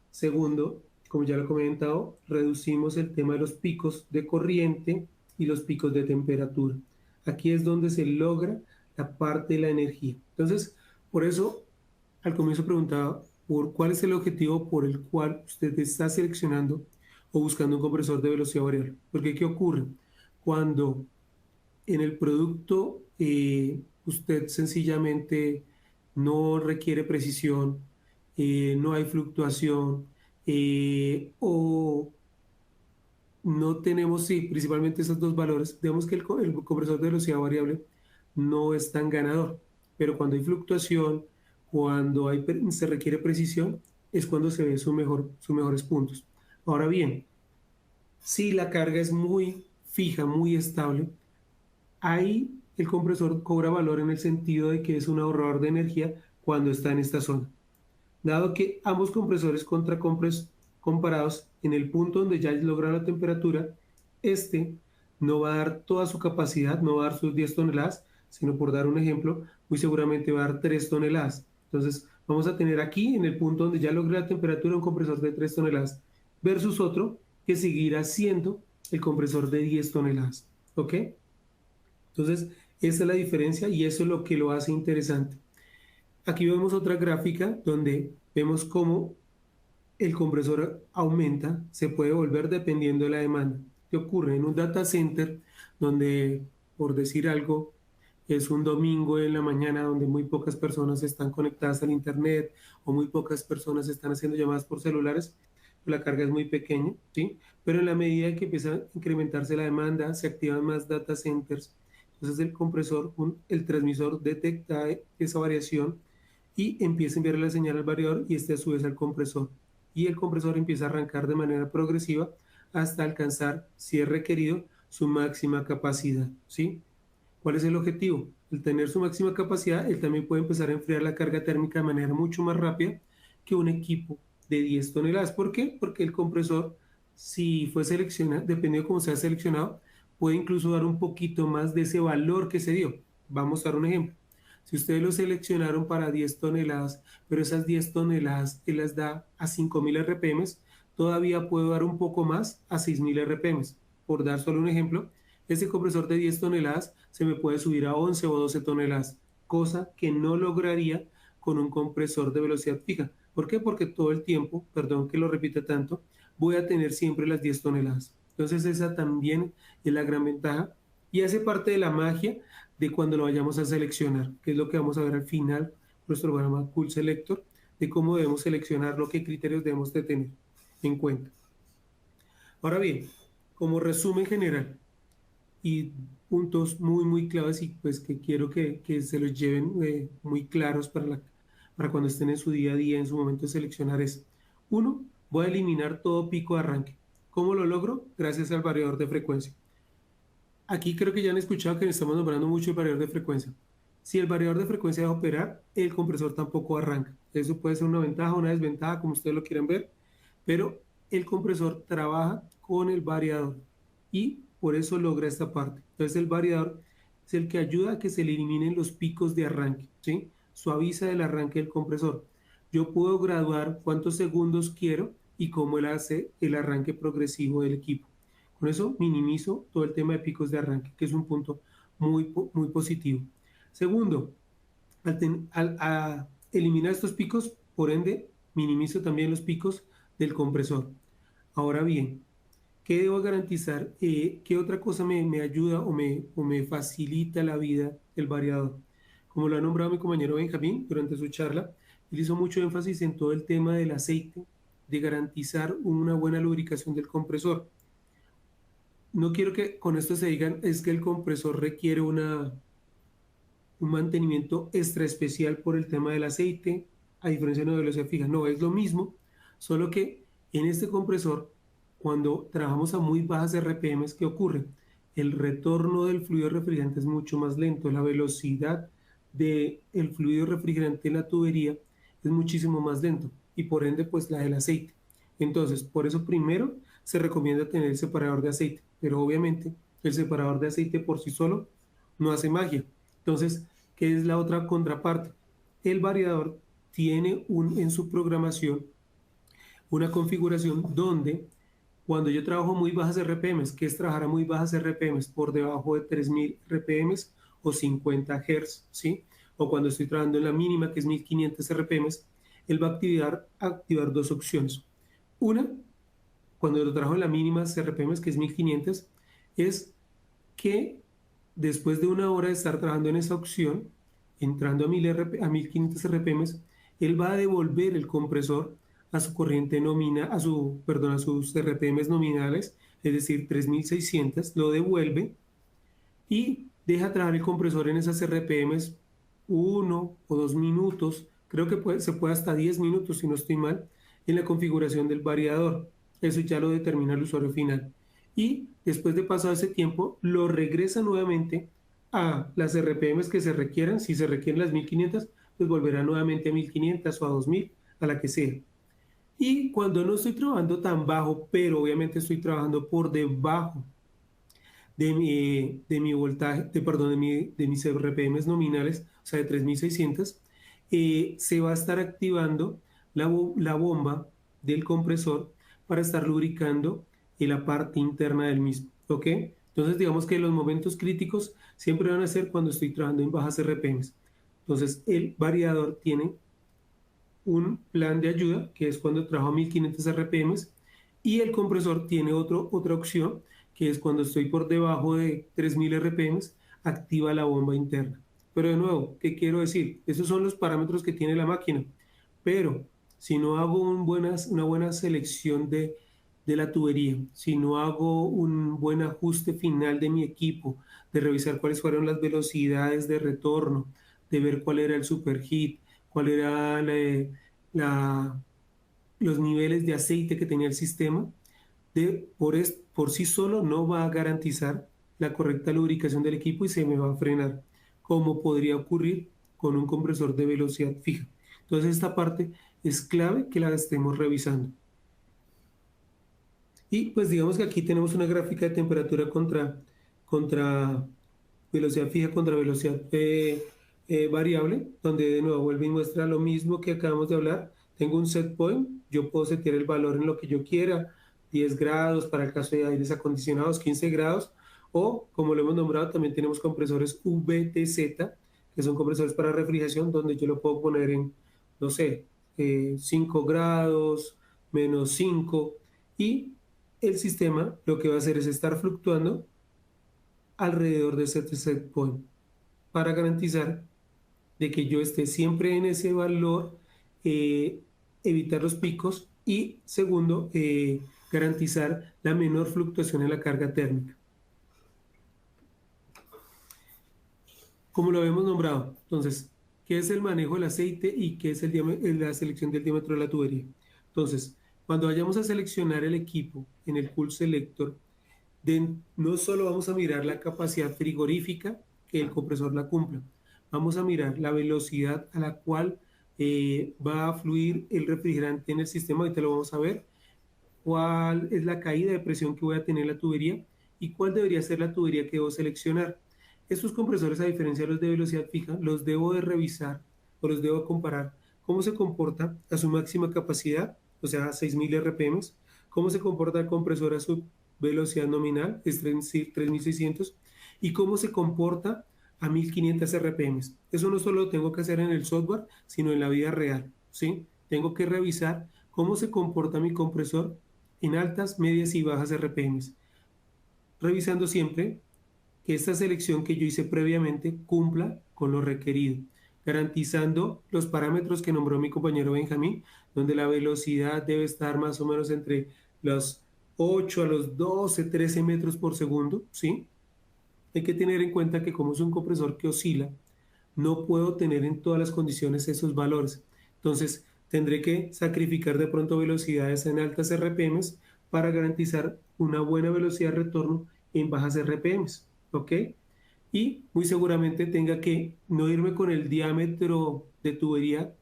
C: Segundo, como ya lo he comentado, reducimos el tema de los picos de corriente y los picos de temperatura. Aquí es donde se logra la parte de la energía. Entonces, por eso, al comienzo preguntaba por cuál es el objetivo por el cual usted está seleccionando o buscando un compresor de velocidad variable. Porque, ¿qué ocurre? Cuando en el producto usted sencillamente no requiere precisión, no hay fluctuación o no tenemos, sí, principalmente esos dos valores. Digamos que el compresor de velocidad variable no es tan ganador, pero cuando hay fluctuación, cuando se requiere precisión, es cuando se ven sus mejores puntos. Ahora bien, si la carga es muy fija, muy estable, ahí el compresor cobra valor en el sentido de que es un ahorrador de energía cuando está en esta zona. Dado que ambos compresores comparados en el punto donde ya logra la temperatura, este no va a dar toda su capacidad, no va a dar sus 10 toneladas, sino por dar un ejemplo, muy seguramente va a dar 3 toneladas. Entonces, vamos a tener aquí en el punto donde ya logra la temperatura un compresor de 3 toneladas versus otro que seguirá siendo el compresor de 10 toneladas. ¿Ok? Entonces, esa es la diferencia y eso es lo que lo hace interesante. Aquí vemos otra gráfica donde vemos cómo el compresor aumenta, se puede volver dependiendo de la demanda. ¿Qué ocurre? En un data center donde, por decir algo, es un domingo en la mañana donde muy pocas personas están conectadas al internet o muy pocas personas están haciendo llamadas por celulares, la carga es muy pequeña, ¿sí? Pero en la medida que empieza a incrementarse la demanda, se activan más data centers. Entonces el transmisor detecta esa variación y empieza a enviar la señal al variador y este a su vez al compresor. Y el compresor empieza a arrancar de manera progresiva hasta alcanzar, si es requerido, su máxima capacidad, ¿sí? ¿Cuál es el objetivo? El tener su máxima capacidad, él también puede empezar a enfriar la carga térmica de manera mucho más rápida que un equipo de 10 toneladas. ¿Por qué? Porque el compresor, si fue seleccionado, dependiendo de cómo sea seleccionado, puede incluso dar un poquito más de ese valor que se dio. Vamos a dar un ejemplo. Si ustedes lo seleccionaron para 10 toneladas, pero esas 10 toneladas él las da a 5000 RPM, todavía puedo dar un poco más a 6000 RPM. Por dar solo un ejemplo, ese compresor de 10 toneladas se me puede subir a 11 o 12 toneladas, cosa que no lograría con un compresor de velocidad fija. ¿Por qué? Porque todo el tiempo, perdón que lo repita tanto, voy a tener siempre las 10 toneladas. Entonces esa también es la gran ventaja y hace parte de la magia de cuando lo vayamos a seleccionar, que es lo que vamos a ver al final de nuestro programa Cool Selector, de cómo debemos seleccionarlo, qué criterios debemos de tener en cuenta. Ahora bien, como resumen general, y puntos muy claves y pues que quiero que se los lleven muy claros para cuando estén en su día a día, en su momento de seleccionar es, uno, voy a eliminar todo pico de arranque. ¿Cómo lo logro? Gracias al variador de frecuencia. Aquí creo que ya han escuchado que estamos nombrando mucho el variador de frecuencia. Si el variador de frecuencia deja operar, el compresor tampoco arranca. Eso puede ser una ventaja o una desventaja, como ustedes lo quieran ver, pero el compresor trabaja con el variador y por eso logra esta parte. Entonces el variador es el que ayuda a que se le eliminen los picos de arranque, ¿sí? Suaviza el arranque del compresor. Yo puedo graduar cuántos segundos quiero y cómo él hace el arranque progresivo del equipo. Con eso minimizo todo el tema de picos de arranque, que es un punto muy positivo. Segundo, a eliminar estos picos, por ende, minimizo también los picos del compresor. Ahora bien, ¿qué debo garantizar? ¿Qué otra cosa me ayuda o me facilita la vida el variador? Como lo ha nombrado mi compañero Benjamín durante su charla, él hizo mucho énfasis en todo el tema del aceite, de garantizar una buena lubricación del compresor. No quiero que con esto se digan es que el compresor requiere un mantenimiento extra especial por el tema del aceite, a diferencia de una velocidad fija. No, es lo mismo, solo que en este compresor, cuando trabajamos a muy bajas RPMs, ¿qué ocurre? El retorno del fluido refrigerante es mucho más lento, la velocidad del fluido refrigerante en la tubería es muchísimo más lento y por ende pues la del aceite. Entonces, por eso primero se recomienda tener el separador de aceite, pero obviamente el separador de aceite por sí solo no hace magia. Entonces, ¿qué es la otra contraparte? El variador tiene en su programación una configuración donde cuando yo trabajo muy bajas RPMs, que es trabajar a muy bajas RPMs por debajo de 3000 RPMs o 50 Hz, ¿sí? O cuando estoy trabajando en la mínima, que es 1500 RPMs, él va a activar dos opciones. Una, cuando lo trabajo en la mínima RPMs, que es 1500, es que después de una hora de estar trabajando en esa opción, entrando a 1500 RPMs, él va a devolver el compresor a su corriente nominal, a sus RPMs nominales, es decir, 3600, lo devuelve y deja trabajar el compresor en esas RPMs 1 o 2 minutos, creo que se puede hasta 10 minutos si no estoy mal, en la configuración del variador. Eso ya lo determina el usuario final. Y después de pasado ese tiempo, lo regresa nuevamente a las RPMs que se requieran. Si se requieren las 1500, pues volverá nuevamente a 1500 o a 2000, a la que sea. Y cuando no estoy trabajando tan bajo, pero obviamente estoy trabajando por debajo de mi voltaje, perdón, de mis RPMs nominales, o sea, de 3600, se va a estar activando la bomba del compresor para estar lubricando en la parte interna del mismo, ¿ok? Entonces, digamos que los momentos críticos siempre van a ser cuando estoy trabajando en bajas RPMs. Entonces, el variador tiene un plan de ayuda, que es cuando trabajo a 1500 RPMs, y el compresor tiene otra opción, que es cuando estoy por debajo de 3000 RPMs, activa la bomba interna. Pero de nuevo, ¿qué quiero decir? Esos son los parámetros que tiene la máquina, pero si no hago una buena selección de la tubería, si no hago un buen ajuste final de mi equipo, de revisar cuáles fueron las velocidades de retorno, de ver cuál era el superheat, cuál era la- los niveles de aceite que tenía el sistema, por sí solo no va a garantizar la correcta lubricación del equipo y se me va a frenar, como podría ocurrir con un compresor de velocidad fija. Entonces esta parte es clave que la estemos revisando. Y pues digamos que aquí tenemos una gráfica de temperatura contra velocidad fija contra velocidad variable, donde de nuevo vuelve y muestra lo mismo que acabamos de hablar. Tengo un set point, yo puedo setear el valor en lo que yo quiera, 10 grados para el caso de aires acondicionados, 15 grados, o como lo hemos nombrado, también tenemos compresores VTZ, que son compresores para refrigeración, donde yo lo puedo poner en, no sé, 5 grados, -5, y el sistema lo que va a hacer es estar fluctuando alrededor de ese set point para garantizar de que yo esté siempre en ese valor, eh, evitar los picos y segundo, garantizar la menor fluctuación en la carga térmica. como lo habíamos nombrado. Entonces, ¿qué es el manejo del aceite y qué es la selección del diámetro de la tubería? Entonces, cuando vayamos a seleccionar el equipo en el Cool Selector, no solo vamos a mirar la capacidad frigorífica, que el compresor la cumpla, vamos a mirar la velocidad a la cual va a fluir el refrigerante en el sistema, ahorita lo vamos a ver, cuál es la caída de presión que voy a tener en la tubería y cuál debería ser la tubería que debo seleccionar. Estos compresores, a diferencia de los de velocidad fija, los debo de revisar o los debo comparar cómo se comporta a su máxima capacidad, o sea, a 6000 RPM, cómo se comporta el compresor a su velocidad nominal, es 3600, y cómo se comporta a 1500 RPM. Eso no solo lo tengo que hacer en el software, sino en la vida real, ¿sí? Tengo que revisar cómo se comporta mi compresor en altas, medias y bajas RPM, revisando siempre que esta selección que yo hice previamente cumpla con lo requerido, garantizando los parámetros que nombró mi compañero Benjamín, donde la velocidad debe estar más o menos entre los 8 a los 12, 13 metros por segundo, ¿sí? Hay que tener en cuenta que como es un compresor que oscila, no puedo tener en todas las condiciones esos valores. Entonces, tendré que sacrificar de pronto velocidades en altas RPMs para garantizar una buena velocidad de retorno en bajas RPMs, ¿ok? Y muy seguramente tenga que no irme con el diámetro de tubería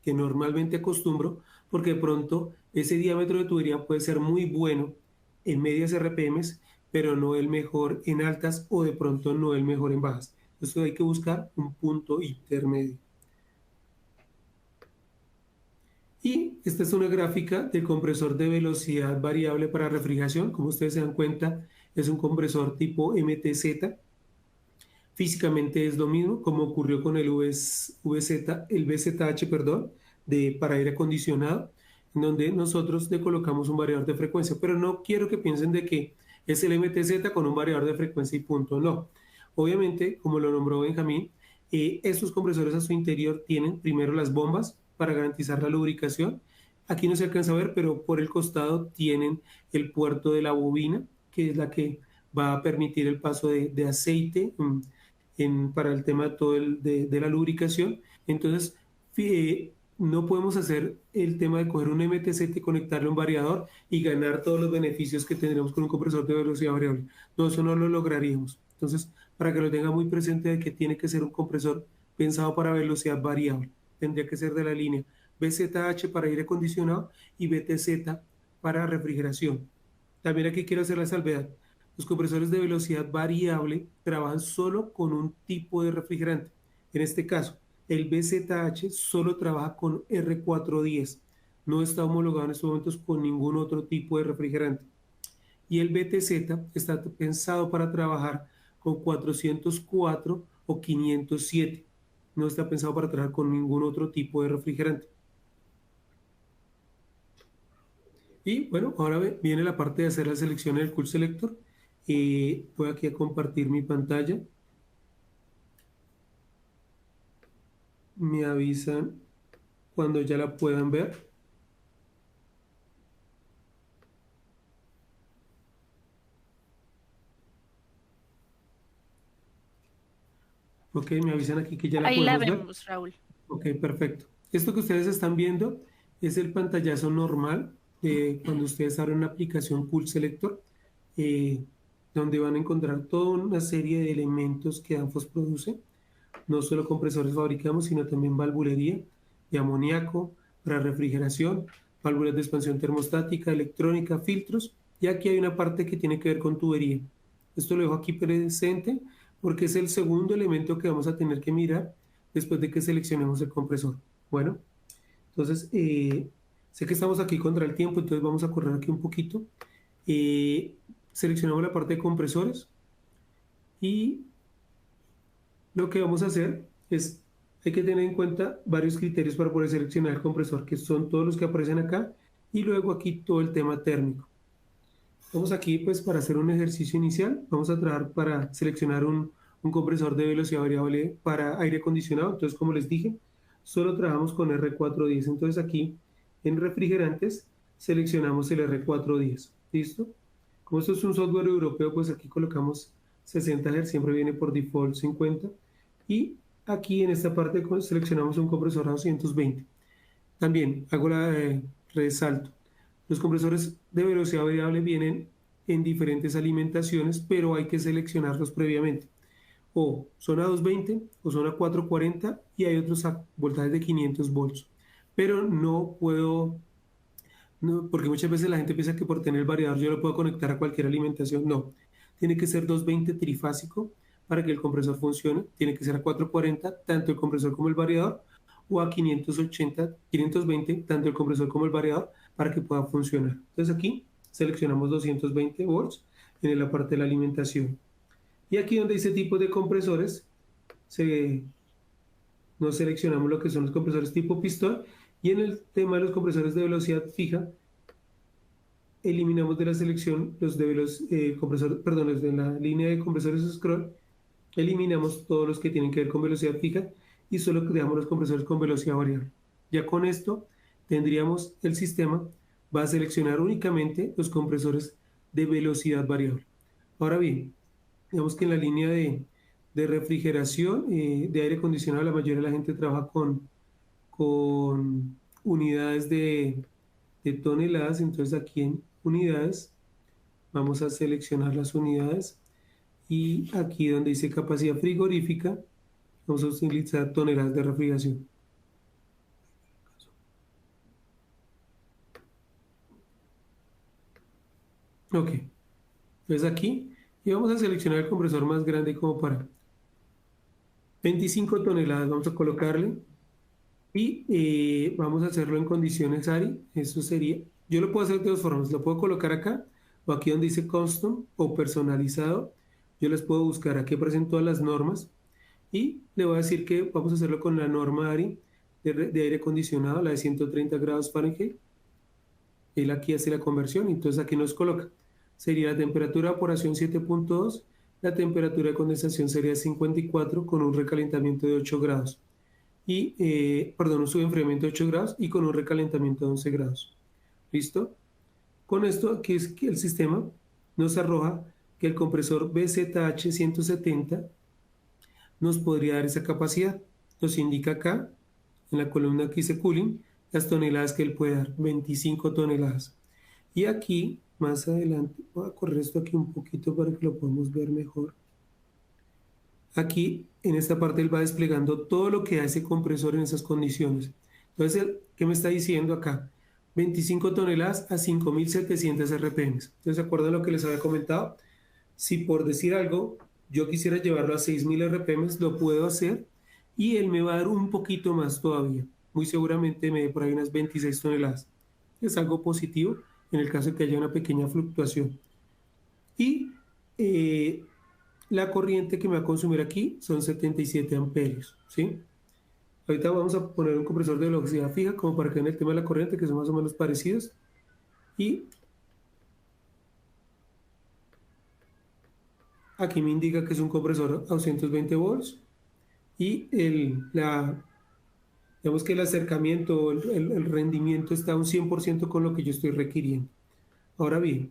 C: que normalmente acostumbro, porque de pronto ese diámetro de tubería puede ser muy bueno en medias RPMs, pero no el mejor en altas o de pronto no el mejor en bajas. Entonces hay que buscar un punto intermedio. Y esta es una gráfica del compresor de velocidad variable para refrigeración. Como ustedes se dan cuenta, es un compresor tipo MTZ. Físicamente es lo mismo, como ocurrió con el VZH, perdón, para aire acondicionado, en donde nosotros le colocamos un variador de frecuencia. Pero no quiero que piensen de que es el MTZ con un variador de frecuencia y punto. No. Obviamente, como lo nombró Benjamín, estos compresores a su interior tienen primero las bombas para garantizar la lubricación. Aquí no se alcanza a ver, pero por el costado tienen el puerto de la bobina, que es la que va a permitir el paso de aceite para el tema todo de la lubricación. Entonces, no podemos hacer el tema de coger un MTZ y conectarle un variador y ganar todos los beneficios que tendremos con un compresor de velocidad variable. No, eso no lo lograríamos. Entonces, para que lo tenga muy presente de que tiene que ser un compresor pensado para velocidad variable. Tendría que ser de la línea VZH para aire acondicionado y VTZ para refrigeración. También aquí quiero hacer la salvedad. Los compresores de velocidad variable trabajan solo con un tipo de refrigerante. En este caso, el VZH solo trabaja con R410. No está homologado en estos momentos con ningún otro tipo de refrigerante. Y el VTZ está pensado para trabajar con 404 o 507. No está pensado para trabajar con ningún otro tipo de refrigerante. Y bueno, ahora viene la parte de hacer la selección en el Cool Selector. Voy aquí a compartir mi pantalla. Me avisan cuando ya la puedan ver. Ok, me avisan aquí que ya la
A: Ahí la
C: podemos ver.
A: vemos, Raúl.
C: Ok, perfecto. Esto que ustedes están viendo es el pantallazo normal cuando ustedes abren una aplicación Cool Selector, donde van a encontrar toda una serie de elementos que Danfoss produce. No solo compresores fabricamos, sino también valvulería de amoníaco para refrigeración, válvulas de expansión termostática, electrónica, filtros. Y aquí hay una parte que tiene que ver con tubería. Esto lo dejo aquí presente porque es el segundo elemento que vamos a tener que mirar después de que seleccionemos el compresor. Bueno, entonces sé que estamos aquí contra el tiempo, entonces vamos a correr aquí un poquito. Seleccionamos la parte de compresores y lo que vamos a hacer es, hay que tener en cuenta varios criterios para poder seleccionar el compresor, que son todos los que aparecen acá, y luego aquí todo el tema térmico. Vamos aquí pues para hacer un ejercicio inicial, vamos a trabajar para seleccionar un compresor de velocidad variable para aire acondicionado. Entonces, como les dije, solo trabajamos con R410. Entonces aquí en refrigerantes seleccionamos el R410. ¿Listo? Como esto es un software europeo, pues aquí colocamos 60 Hz, siempre viene por default 50. Y aquí en esta parte seleccionamos un compresor a 220. También hago resalto. Los compresores de velocidad variable vienen en diferentes alimentaciones, pero hay que seleccionarlos previamente. O son a 220 o son a 440 y hay otros a voltajes de 500 volts. Pero no puedo, no, porque muchas veces la gente piensa que por tener el variador yo lo puedo conectar a cualquier alimentación. No, tiene que ser 220 trifásico para que el compresor funcione. Tiene que ser a 440, tanto el compresor como el variador, o a 580, 520, tanto el compresor como el variador, para que pueda funcionar. Entonces aquí seleccionamos 220 volts en la parte de la alimentación. Y aquí donde dice tipo de compresores, nos seleccionamos lo que son los compresores tipo pistón, y en el tema de los compresores de velocidad fija, eliminamos de la selección los de los de la línea de compresores scroll, eliminamos todos los que tienen que ver con velocidad fija y solo dejamos los compresores con velocidad variable. Ya con esto tendríamos el sistema, va a seleccionar únicamente los compresores de velocidad variable. Ahora bien, digamos que en la línea de refrigeración, de aire acondicionado, la mayoría de la gente trabaja con unidades de toneladas. Entonces aquí en unidades vamos a seleccionar las unidades y aquí donde dice capacidad frigorífica vamos a utilizar toneladas de refrigeración. Ok, entonces aquí y vamos a seleccionar el compresor más grande como para 25 toneladas, vamos a colocarle y vamos a hacerlo en condiciones ARI. Eso sería, yo lo puedo hacer de dos formas, lo puedo colocar acá o aquí donde dice custom o personalizado. Yo les puedo buscar, aquí aparecen todas las normas y le voy a decir que vamos a hacerlo con la norma ARI de aire acondicionado, la de 130 grados Fahrenheit. Él aquí hace la conversión, entonces aquí nos coloca, sería la temperatura de evaporación 7.2, la temperatura de condensación sería 54 con un recalentamiento de 8 grados. Un subenfriamiento de 8 grados y con un recalentamiento de 11 grados. ¿Listo? Con esto, aquí es que el sistema nos arroja que el compresor BZH170 nos podría dar esa capacidad. Nos indica acá, en la columna que dice cooling, las toneladas que él puede dar, 25 toneladas. Y aquí, más adelante, voy a correr esto aquí un poquito para que lo podamos ver mejor. Aquí, en esta parte, él va desplegando todo lo que hace compresor en esas condiciones. Entonces, ¿qué me está diciendo acá? 25 toneladas a 5.700 RPM. Entonces, ¿se acuerdan lo que les había comentado? Si por decir algo, yo quisiera llevarlo a 6.000 RPM, lo puedo hacer y él me va a dar un poquito más todavía. Muy seguramente me dé por ahí unas 26 toneladas. Es algo positivo en el caso de que haya una pequeña fluctuación. Y la corriente que me va a consumir aquí son 77 amperios, ¿sí? Ahorita vamos a poner un compresor de velocidad fija como para que vean el tema de la corriente, que son más o menos parecidos. Y aquí me indica que es un compresor a 220 volts. Y digamos que el acercamiento, el rendimiento está a un 100% con lo que yo estoy requiriendo. Ahora bien,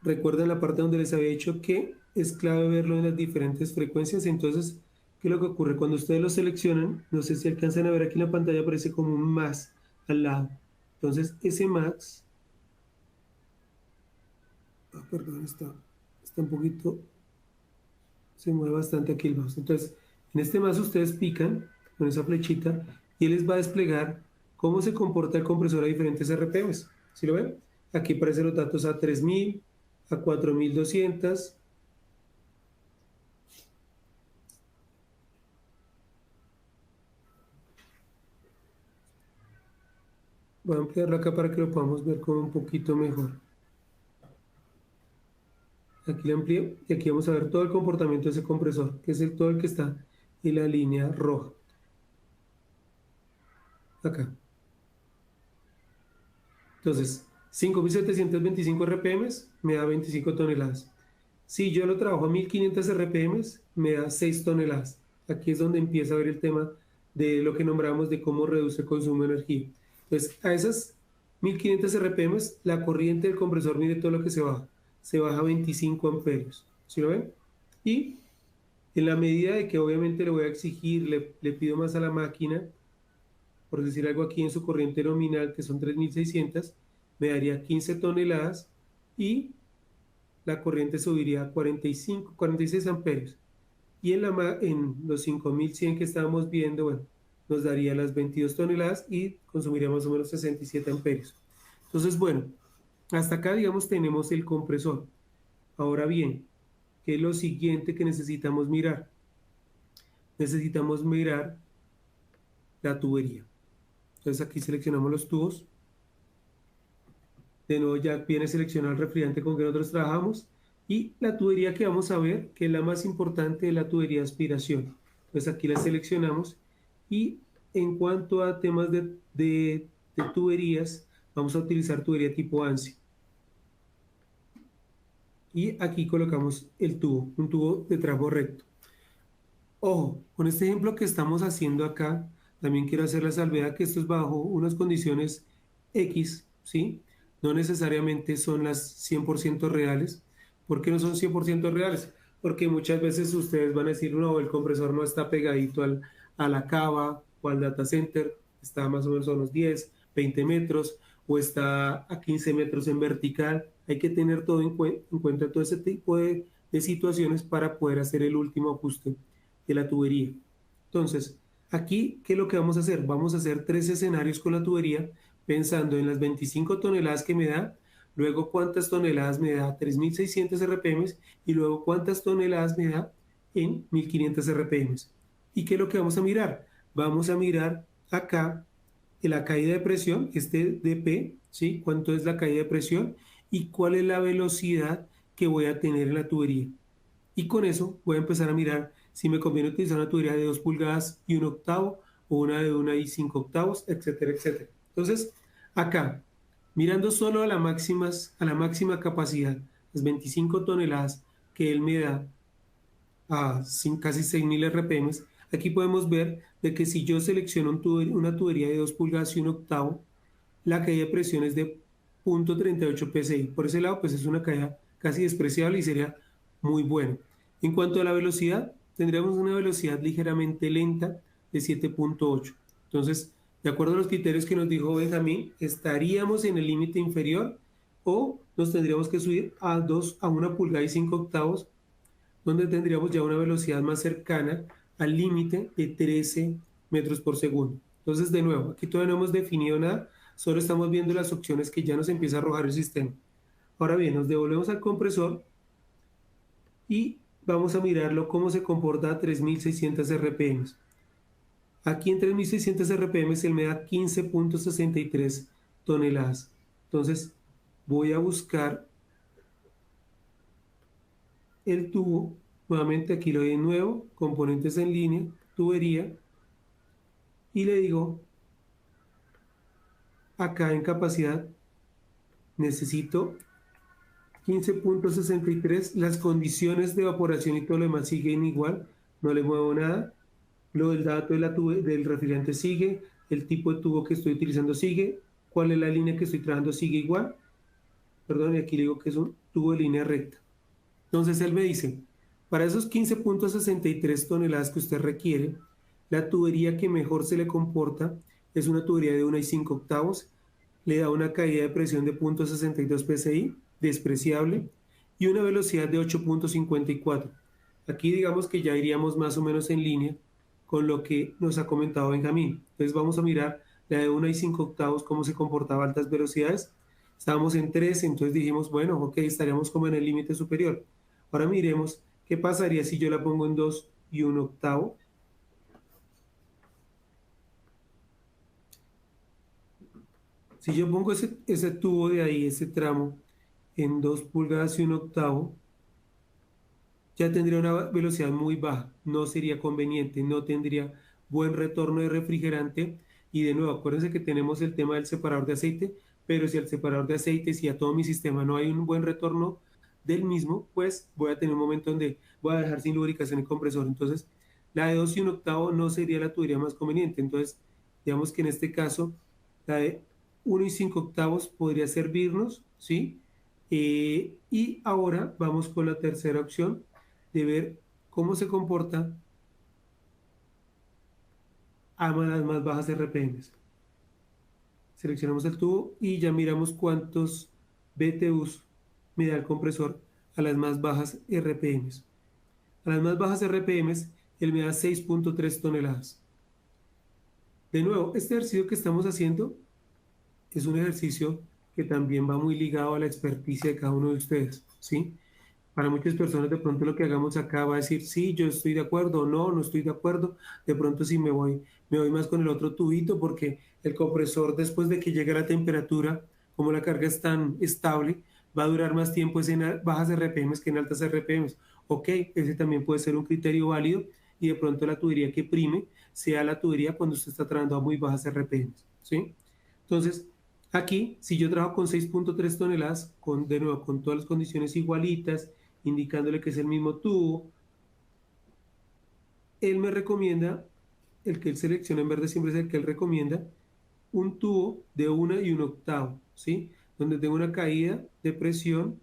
C: recuerden la parte donde les había dicho que es clave verlo en las diferentes frecuencias. Entonces, ¿qué es lo que ocurre? Cuando ustedes lo seleccionan, no sé si alcanzan a ver aquí en la pantalla, aparece como un más al lado. Entonces, ese max, perdón, está un poquito, se mueve bastante aquí el mouse. Entonces, en este más ustedes pican con esa flechita y él les va a desplegar cómo se comporta el compresor a diferentes RPMs. ¿Sí lo ven? Aquí aparecen los datos a 3000, a 4200. Voy a ampliarlo acá para que lo podamos ver como un poquito mejor. Aquí le amplío y aquí vamos a ver todo el comportamiento de ese compresor, que es todo el que está en la línea roja. Acá. Entonces, 5.725 RPM me da 25 toneladas. Si yo lo trabajo a 1.500 RPM, me da 6 toneladas. Aquí es donde empieza a ver el tema de lo que nombramos de cómo reduce el consumo de energía. Entonces, a esas 1.500 RPM, la corriente del compresor, mire todo lo que se baja. Se baja a 25 amperios. ¿Sí lo ven? Y En la medida de que obviamente le voy a exigir, le pido más a la máquina, por decir algo aquí en su corriente nominal, que son 3.600, me daría 15 toneladas y la corriente subiría a 46 amperios. Y en los 5.100 que estábamos viendo, bueno, nos daría las 22 toneladas y consumiría más o menos 67 amperios. Entonces, bueno, hasta acá, digamos, tenemos el compresor. Ahora bien, ¿qué es lo siguiente que necesitamos mirar? Necesitamos mirar la tubería. Entonces aquí seleccionamos los tubos. De nuevo ya viene seleccionado el refrigerante con que nosotros trabajamos. Y la tubería que vamos a ver, que es la más importante, es la tubería de aspiración. Entonces aquí la seleccionamos. Y en cuanto a temas de tuberías, vamos a utilizar tubería tipo ANSI. Y aquí colocamos el tubo, un tubo de trabajo recto. Ojo, con este ejemplo que estamos haciendo acá, también quiero hacer la salvedad que esto es bajo unas condiciones X, ¿sí? No necesariamente son las 100% reales. ¿Por qué no son 100% reales? Porque muchas veces ustedes van a decir, no, el compresor no está pegadito a la cava o al data center, está más o menos a unos 10, 20 metros o está a 15 metros en vertical. Hay que tener todo en cuenta, todo ese tipo de situaciones para poder hacer el último ajuste de la tubería. Entonces, aquí, ¿qué es lo que vamos a hacer? Vamos a hacer 3 escenarios con la tubería, pensando en las 25 toneladas que me da, luego cuántas toneladas me da 3.600 RPM y luego cuántas toneladas me da en 1.500 RPM. ¿Y qué es lo que vamos a mirar? Vamos a mirar acá la caída de presión, este dP, ¿sí? ¿Cuánto es la caída de presión? Y cuál es la velocidad que voy a tener en la tubería. Y con eso voy a empezar a mirar si me conviene utilizar una tubería de 2 pulgadas y 1 octavo o una de 1 y 5 octavos, etcétera, etcétera. Entonces, acá, mirando solo a la máxima capacidad, las 25 toneladas que él me da a casi 6.000 RPM, aquí podemos ver de que si yo selecciono una tubería de 2 pulgadas y 1 octavo, la caída de presión es de 0.38 psi. Por ese lado, pues es una caída casi despreciable y sería muy buena. En cuanto a la velocidad, tendríamos una velocidad ligeramente lenta de 7.8. Entonces, de acuerdo a los criterios que nos dijo Benjamín, estaríamos en el límite inferior o nos tendríamos que subir a 1 pulgada y 5 octavos, donde tendríamos ya una velocidad más cercana al límite de 13 metros por segundo. Entonces, de nuevo, aquí todavía no hemos definido nada, solo estamos viendo las opciones que ya nos empieza a arrojar el sistema. Ahora bien, nos devolvemos al compresor y vamos a mirarlo cómo se comporta a 3.600 RPM. Aquí en 3.600 RPM él me da 15.63 toneladas. Entonces voy a buscar el tubo. Nuevamente aquí lo doy de nuevo, componentes en línea, tubería. Y le digo, acá en capacidad necesito 15.63, las condiciones de evaporación y todo lo demás siguen igual, no le muevo nada. Lo del dato del refrigerante sigue, el tipo de tubo que estoy utilizando sigue, cuál es la línea que estoy trabajando sigue igual. Perdón, y aquí le digo que es un tubo de línea recta. Entonces él me dice, para esos 15.63 toneladas que usted requiere, la tubería que mejor se le comporta es una tubería de 1 y 5 octavos, le da una caída de presión de 0.62 psi, despreciable, y una velocidad de 8.54. Aquí digamos que ya iríamos más o menos en línea con lo que nos ha comentado Benjamín. Entonces vamos a mirar la de 1 y 5 octavos, cómo se comportaba a altas velocidades. Estábamos en 3, entonces dijimos, bueno, ok, estaríamos como en el límite superior. Ahora miremos qué pasaría si yo la pongo en 2 y 1 octavo. Si yo pongo ese tubo de ahí, ese tramo, en 2 pulgadas y 1 octavo, ya tendría una velocidad muy baja, no sería conveniente, no tendría buen retorno de refrigerante. Y de nuevo, acuérdense que tenemos el tema del separador de aceite, pero si al separador de aceite, si a todo mi sistema no hay un buen retorno del mismo, pues voy a tener un momento donde voy a dejar sin lubricación el compresor. Entonces, la de 2 y 1 octavo no sería la tubería más conveniente. Entonces, digamos que en este caso, la de 1 y 5 octavos podría servirnos, ¿sí? Y ahora vamos con la tercera opción de ver cómo se comporta a las más bajas RPMs. Seleccionamos el tubo y ya miramos cuántos BTUs me da el compresor a las más bajas RPMs. A las más bajas RPMs, él me da 6.3 toneladas. De nuevo, este ejercicio que estamos haciendo es un ejercicio que también va muy ligado a la experticia de cada uno de ustedes, ¿sí? Para muchas personas de pronto lo que hagamos acá va a decir, sí, yo estoy de acuerdo, o no, no estoy de acuerdo. De pronto sí me voy más con el otro tubito porque el compresor después de que llegue a la temperatura, como la carga es tan estable, va a durar más tiempo es en bajas RPMs que en altas RPMs. Ok, ese también puede ser un criterio válido y de pronto la tubería que prime sea la tubería cuando usted está trabajando a muy bajas RPMs, ¿sí? Entonces, aquí, si yo trabajo con 6.3 toneladas, de nuevo, con todas las condiciones igualitas, indicándole que es el mismo tubo, él me recomienda, el que él selecciona en verde siempre es el que él recomienda, un tubo de 1 1/8, ¿sí? Donde tengo una caída de presión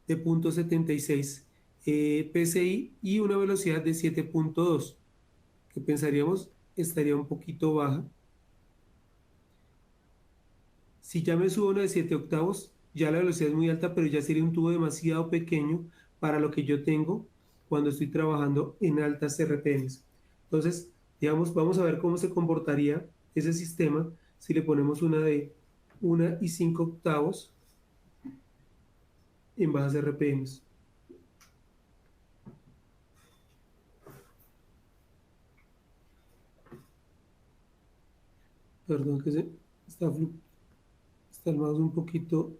C: de 0.76 PSI y una velocidad de 7.2, que pensaríamos estaría un poquito baja. Si ya me subo una de 7/8, ya la velocidad es muy alta, pero ya sería un tubo demasiado pequeño para lo que yo tengo cuando estoy trabajando en altas RPMs. Entonces, digamos, vamos a ver cómo se comportaría ese sistema si le ponemos una de 1 5/8 en bajas RPMs. Perdón que está el mouse un poquito.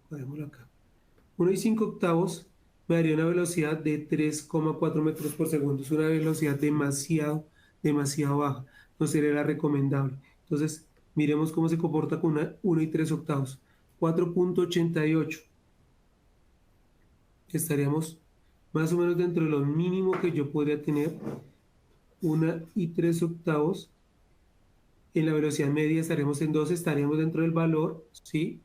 C: Pongámoslo acá. 1 5/8 me daría una velocidad de 3,4 metros por segundo. Es una velocidad demasiado baja. No sería la recomendable. Entonces, miremos cómo se comporta con una 1 3/8. 4.88. Estaríamos más o menos dentro de lo mínimo que yo podría tener. 1 3/8. En la velocidad media estaremos en 12. Estaríamos dentro del valor, ¿sí?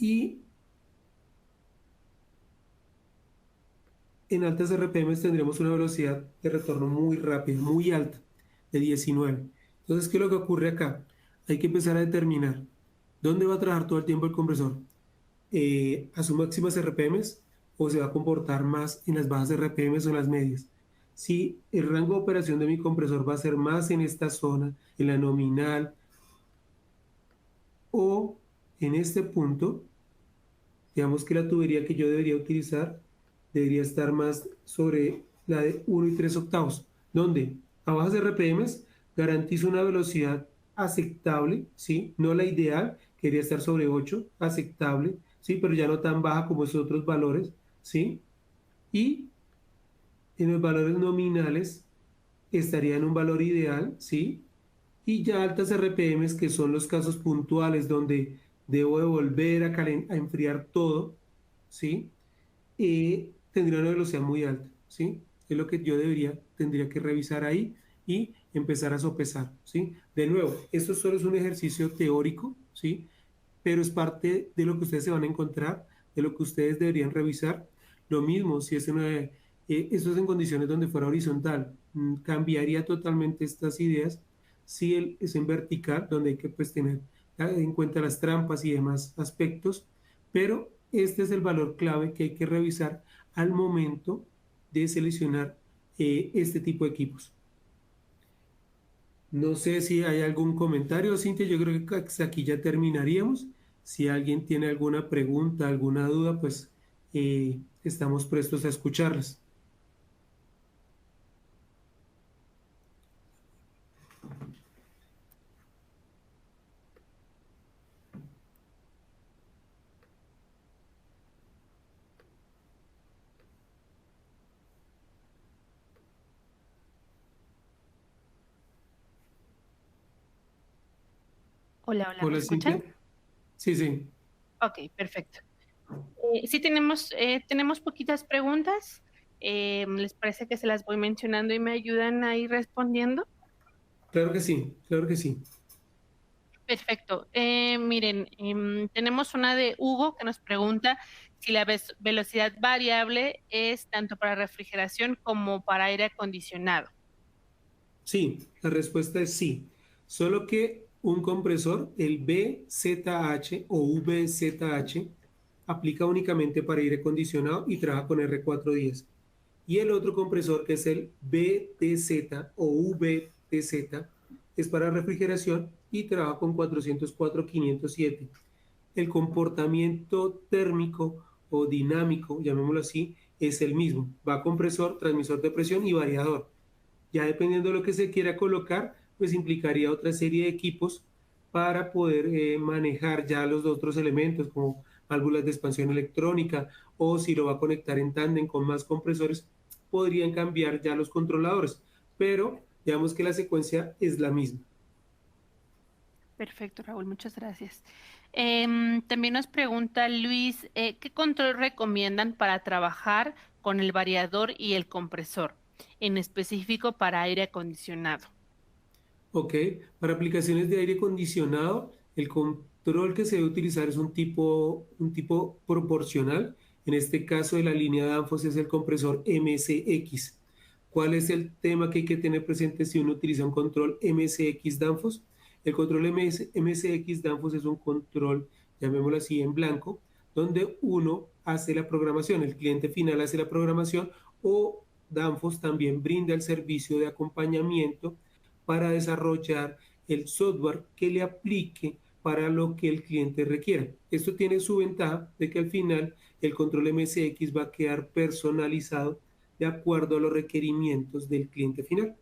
C: Y en altas RPMs tendremos una velocidad de retorno muy rápida, muy alta, de 19. Entonces, ¿qué es lo que ocurre acá? Hay que empezar a determinar dónde va a trabajar todo el tiempo el compresor. ¿A sus máximas RPMs o se va a comportar más en las bajas RPMs o en las medias? Si el rango de operación de mi compresor va a ser más en esta zona, en la nominal, o en este punto, digamos que la tubería que yo debería utilizar debería estar más sobre la de 1 3/8, donde a bajas RPMs garantizo una velocidad aceptable, ¿sí? No la ideal, quería estar sobre 8, aceptable, ¿sí? Pero ya no tan baja como esos otros valores, ¿sí? Y en los valores nominales estaría en un valor ideal, ¿sí? Y ya altas RPMs, que son los casos puntuales donde debo de volver a enfriar todo, ¿sí? Tendría una velocidad muy alta, ¿sí? Es lo que yo tendría que revisar ahí y empezar a sopesar, ¿sí? De nuevo, esto solo es un ejercicio teórico, ¿sí? Pero es parte de lo que ustedes se van a encontrar, de lo que ustedes deberían revisar. Lo mismo, si es esto es en condiciones donde fuera horizontal, cambiaría totalmente estas ideas si es en vertical, donde hay que pues tener en cuenta las trampas y demás aspectos, pero este es el valor clave que hay que revisar al momento de seleccionar este tipo de equipos. No sé si hay algún comentario, Cintia. Yo creo que hasta aquí ya terminaríamos. Si alguien tiene alguna pregunta, alguna duda, pues estamos prestos a escucharlas.
A: Hola, hola, ¿me
C: Hola,
A: escuchan?
C: Cintia. Sí, sí.
A: Ok, perfecto. Sí, tenemos poquitas preguntas. ¿Les parece que se las voy mencionando y me ayudan a ir respondiendo?
C: Claro que sí, claro que sí.
A: Perfecto. Miren, tenemos una de Hugo que nos pregunta si la velocidad variable es tanto para refrigeración como para aire acondicionado.
C: Sí, la respuesta es sí. Solo que un compresor, el BZH o VZH, aplica únicamente para aire acondicionado y trabaja con R410. Y el otro compresor, que es el BTZ o VTZ, es para refrigeración y trabaja con 404-507. El comportamiento térmico o dinámico, llamémoslo así, es el mismo. Va compresor, transmisor de presión y variador. Ya dependiendo de lo que se quiera colocar, pues implicaría otra serie de equipos para poder manejar ya los otros elementos como válvulas de expansión electrónica, o si lo va a conectar en tándem con más compresores, podrían cambiar ya los controladores, pero digamos que la secuencia es la misma.
A: Perfecto, Raúl, muchas gracias. También nos pregunta Luis, ¿qué control recomiendan para trabajar con el variador y el compresor, en específico para aire acondicionado?
C: Ok, para aplicaciones de aire acondicionado, el control que se debe utilizar es un tipo proporcional. En este caso de la línea Danfoss es el compresor MSX. ¿Cuál es el tema que hay que tener presente si uno utiliza un control MSX Danfoss? El control MSX Danfoss es un control, llamémoslo así, en blanco, donde uno hace la programación, el cliente final hace la programación, o Danfoss también brinda el servicio de acompañamiento para desarrollar el software que le aplique para lo que el cliente requiera. Esto tiene su ventaja de que al final el control MSX va a quedar personalizado de acuerdo a los requerimientos del cliente final.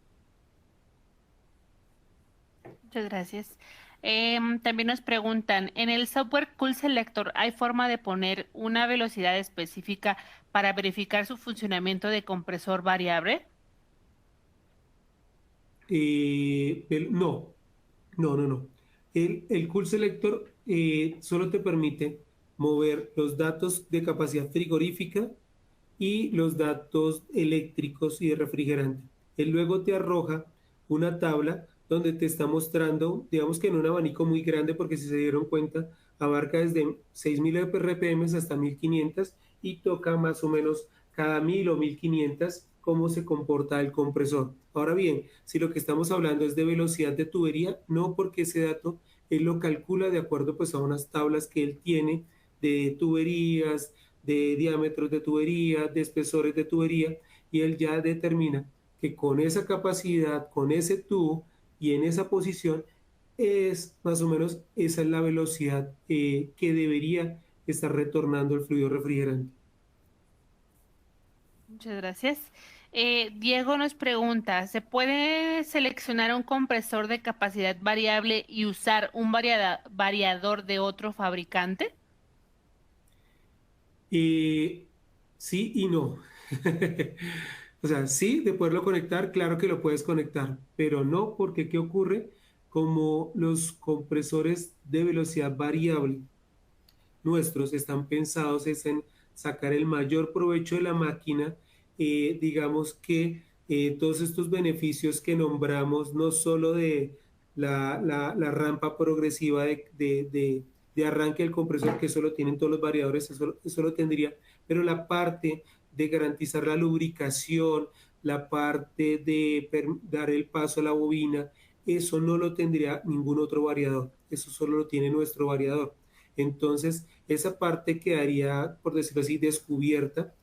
A: Muchas gracias. También nos preguntan, ¿en el software Cool Selector hay forma de poner una velocidad específica para verificar su funcionamiento de compresor variable?
C: No, no. El Cool Selector solo te permite mover los datos de capacidad frigorífica y los datos eléctricos y de refrigerante. Él luego te arroja una tabla donde te está mostrando, digamos que en un abanico muy grande, porque si se dieron cuenta, abarca desde 6.000 RPM hasta 1.500 y toca más o menos cada 1.000 o 1.500 cómo se comporta el compresor. Ahora bien, si lo que estamos hablando es de velocidad de tubería, no, porque ese dato él lo calcula de acuerdo pues a unas tablas que él tiene de tuberías, de diámetros de tubería, de espesores de tubería, y él ya determina que con esa capacidad, con ese tubo y en esa posición, es más o menos esa es la velocidad que debería estar retornando el fluido refrigerante.
A: Muchas gracias. Diego nos pregunta, ¿se puede seleccionar un compresor de capacidad variable y usar un variador de otro fabricante?
C: Sí y no. O sea, sí, de poderlo conectar, claro que lo puedes conectar, pero no, porque ¿qué ocurre? Como los compresores de velocidad variable nuestros están pensados es en sacar el mayor provecho de la máquina, digamos que todos estos beneficios que nombramos, no solo de la rampa progresiva de arranque del compresor, que eso lo tienen todos los variadores, eso lo tendría, pero la parte de garantizar la lubricación, la parte de dar el paso a la bobina, eso no lo tendría ningún otro variador, eso solo lo tiene nuestro variador. Entonces, esa parte quedaría, por decirlo así, descubierta.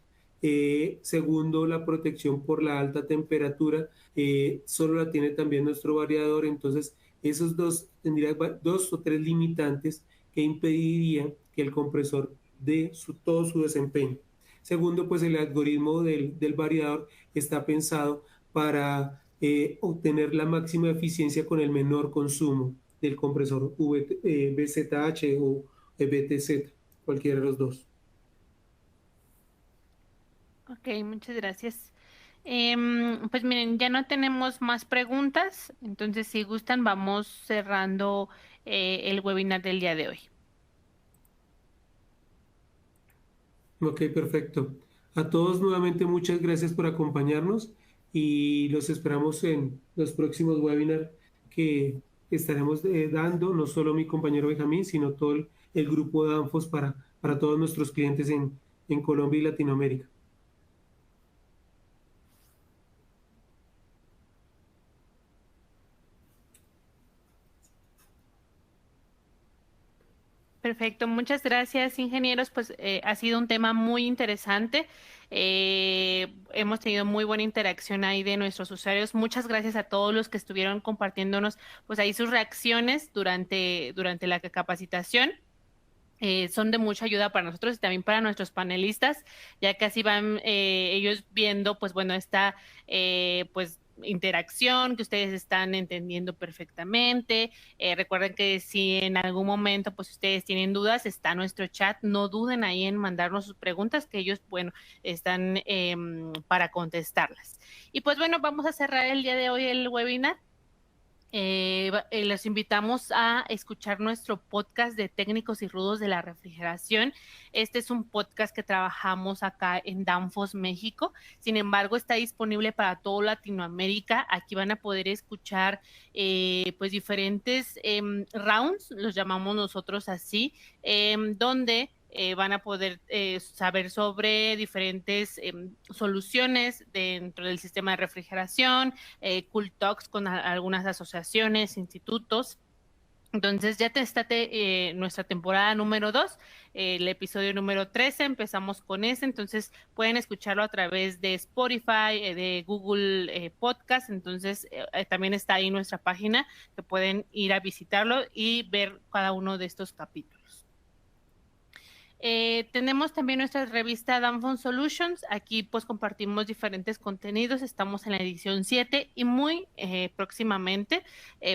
C: Segundo, la protección por la alta temperatura, solo la tiene también nuestro variador. Entonces, esos dos tendrían dos o tres limitantes que impedirían que el compresor dé todo su desempeño. Segundo, pues el algoritmo del variador está pensado para obtener la máxima eficiencia con el menor consumo del compresor VZH o BTZ, cualquiera de los dos.
A: Ok, muchas gracias. Pues miren, ya no tenemos más preguntas, entonces si gustan vamos cerrando el webinar del día de hoy.
C: Ok, perfecto. A todos nuevamente muchas gracias por acompañarnos y los esperamos en los próximos webinars que estaremos dando, no solo mi compañero Benjamín, sino todo el grupo de Danfoss para todos nuestros clientes en Colombia y Latinoamérica.
A: Perfecto, muchas gracias, ingenieros. Pues ha sido un tema muy interesante. Hemos tenido muy buena interacción ahí de nuestros usuarios. Muchas gracias a todos los que estuvieron compartiéndonos, pues ahí sus reacciones durante la capacitación. Son de mucha ayuda para nosotros y también para nuestros panelistas, ya que así van ellos viendo, pues bueno, esta pues interacción que ustedes están entendiendo perfectamente. Recuerden que si en algún momento pues ustedes tienen dudas, está nuestro chat, no duden ahí en mandarnos sus preguntas, que ellos, bueno, están para contestarlas. Y pues bueno, vamos a cerrar el día de hoy el webinar. Los invitamos a escuchar nuestro podcast de técnicos y rudos de la refrigeración. Este es un podcast que trabajamos acá en Danfoss, México. Sin embargo, está disponible para toda Latinoamérica. Aquí van a poder escuchar pues diferentes rounds, los llamamos nosotros así, donde van a poder saber sobre diferentes soluciones dentro del sistema de refrigeración, Cool Talks con algunas asociaciones, institutos. Entonces ya está nuestra temporada número 2, el episodio número 13, empezamos con ese, entonces pueden escucharlo a través de Spotify, de Google Podcast, entonces también está ahí nuestra página, que pueden ir a visitarlo y ver cada uno de estos capítulos. Tenemos también nuestra revista Danfoss Solutions. Aquí pues compartimos diferentes contenidos. Estamos en la edición 7 y muy próximamente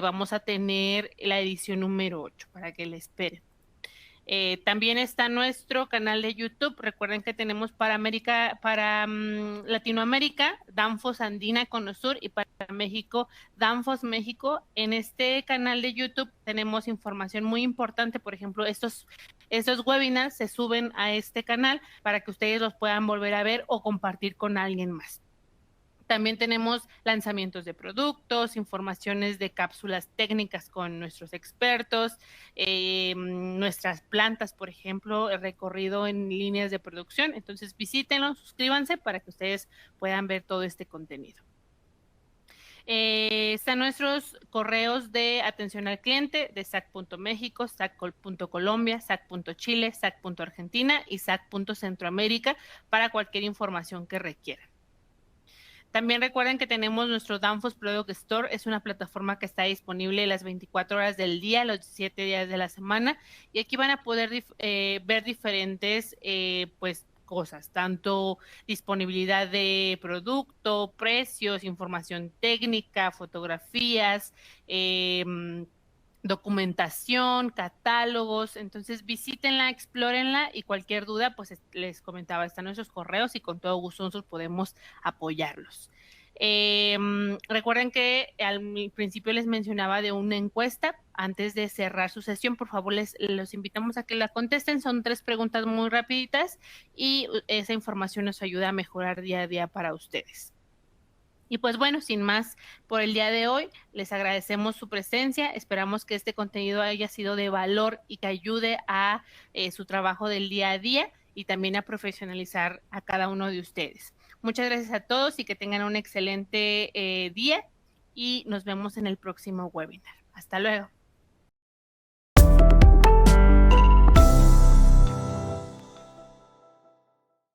A: vamos a tener la edición número 8 para que la esperen. También está nuestro canal de YouTube. Recuerden que tenemos para Latinoamérica, Danfoss Andina Conosur, y para México, Danfoss México. En este canal de YouTube tenemos información muy importante. Por ejemplo, estos webinars se suben a este canal para que ustedes los puedan volver a ver o compartir con alguien más. También tenemos lanzamientos de productos, informaciones de cápsulas técnicas con nuestros expertos, nuestras plantas, por ejemplo, el recorrido en líneas de producción. Entonces visítenlo, suscríbanse para que ustedes puedan ver todo este contenido. Están nuestros correos de atención al cliente de SAC.México, SAC.Colombia, SAC.Chile, SAC.Argentina y SAC.Centroamérica para cualquier información que requieran. También recuerden que tenemos nuestro Danfoss Product Store. Es una plataforma que está disponible las 24 horas del día, los 7 días de la semana. Y aquí van a poder ver diferentes pues cosas, tanto disponibilidad de producto, precios, información técnica, fotografías, documentación, catálogos. Entonces visítenla, explórenla y cualquier duda, pues les comentaba, están nuestros correos y con todo gusto nosotros podemos apoyarlos. Recuerden que al principio les mencionaba de una encuesta. Antes de cerrar su sesión, por favor los invitamos a que la contesten. Son 3 preguntas muy rapiditas y esa información nos ayuda a mejorar día a día para ustedes. Y pues bueno, sin más por el día de hoy, les agradecemos su presencia. Esperamos que este contenido haya sido de valor y que ayude a su trabajo del día a día y también a profesionalizar a cada uno de ustedes. Muchas gracias a todos y que tengan un excelente día y nos vemos en el próximo webinar. Hasta luego.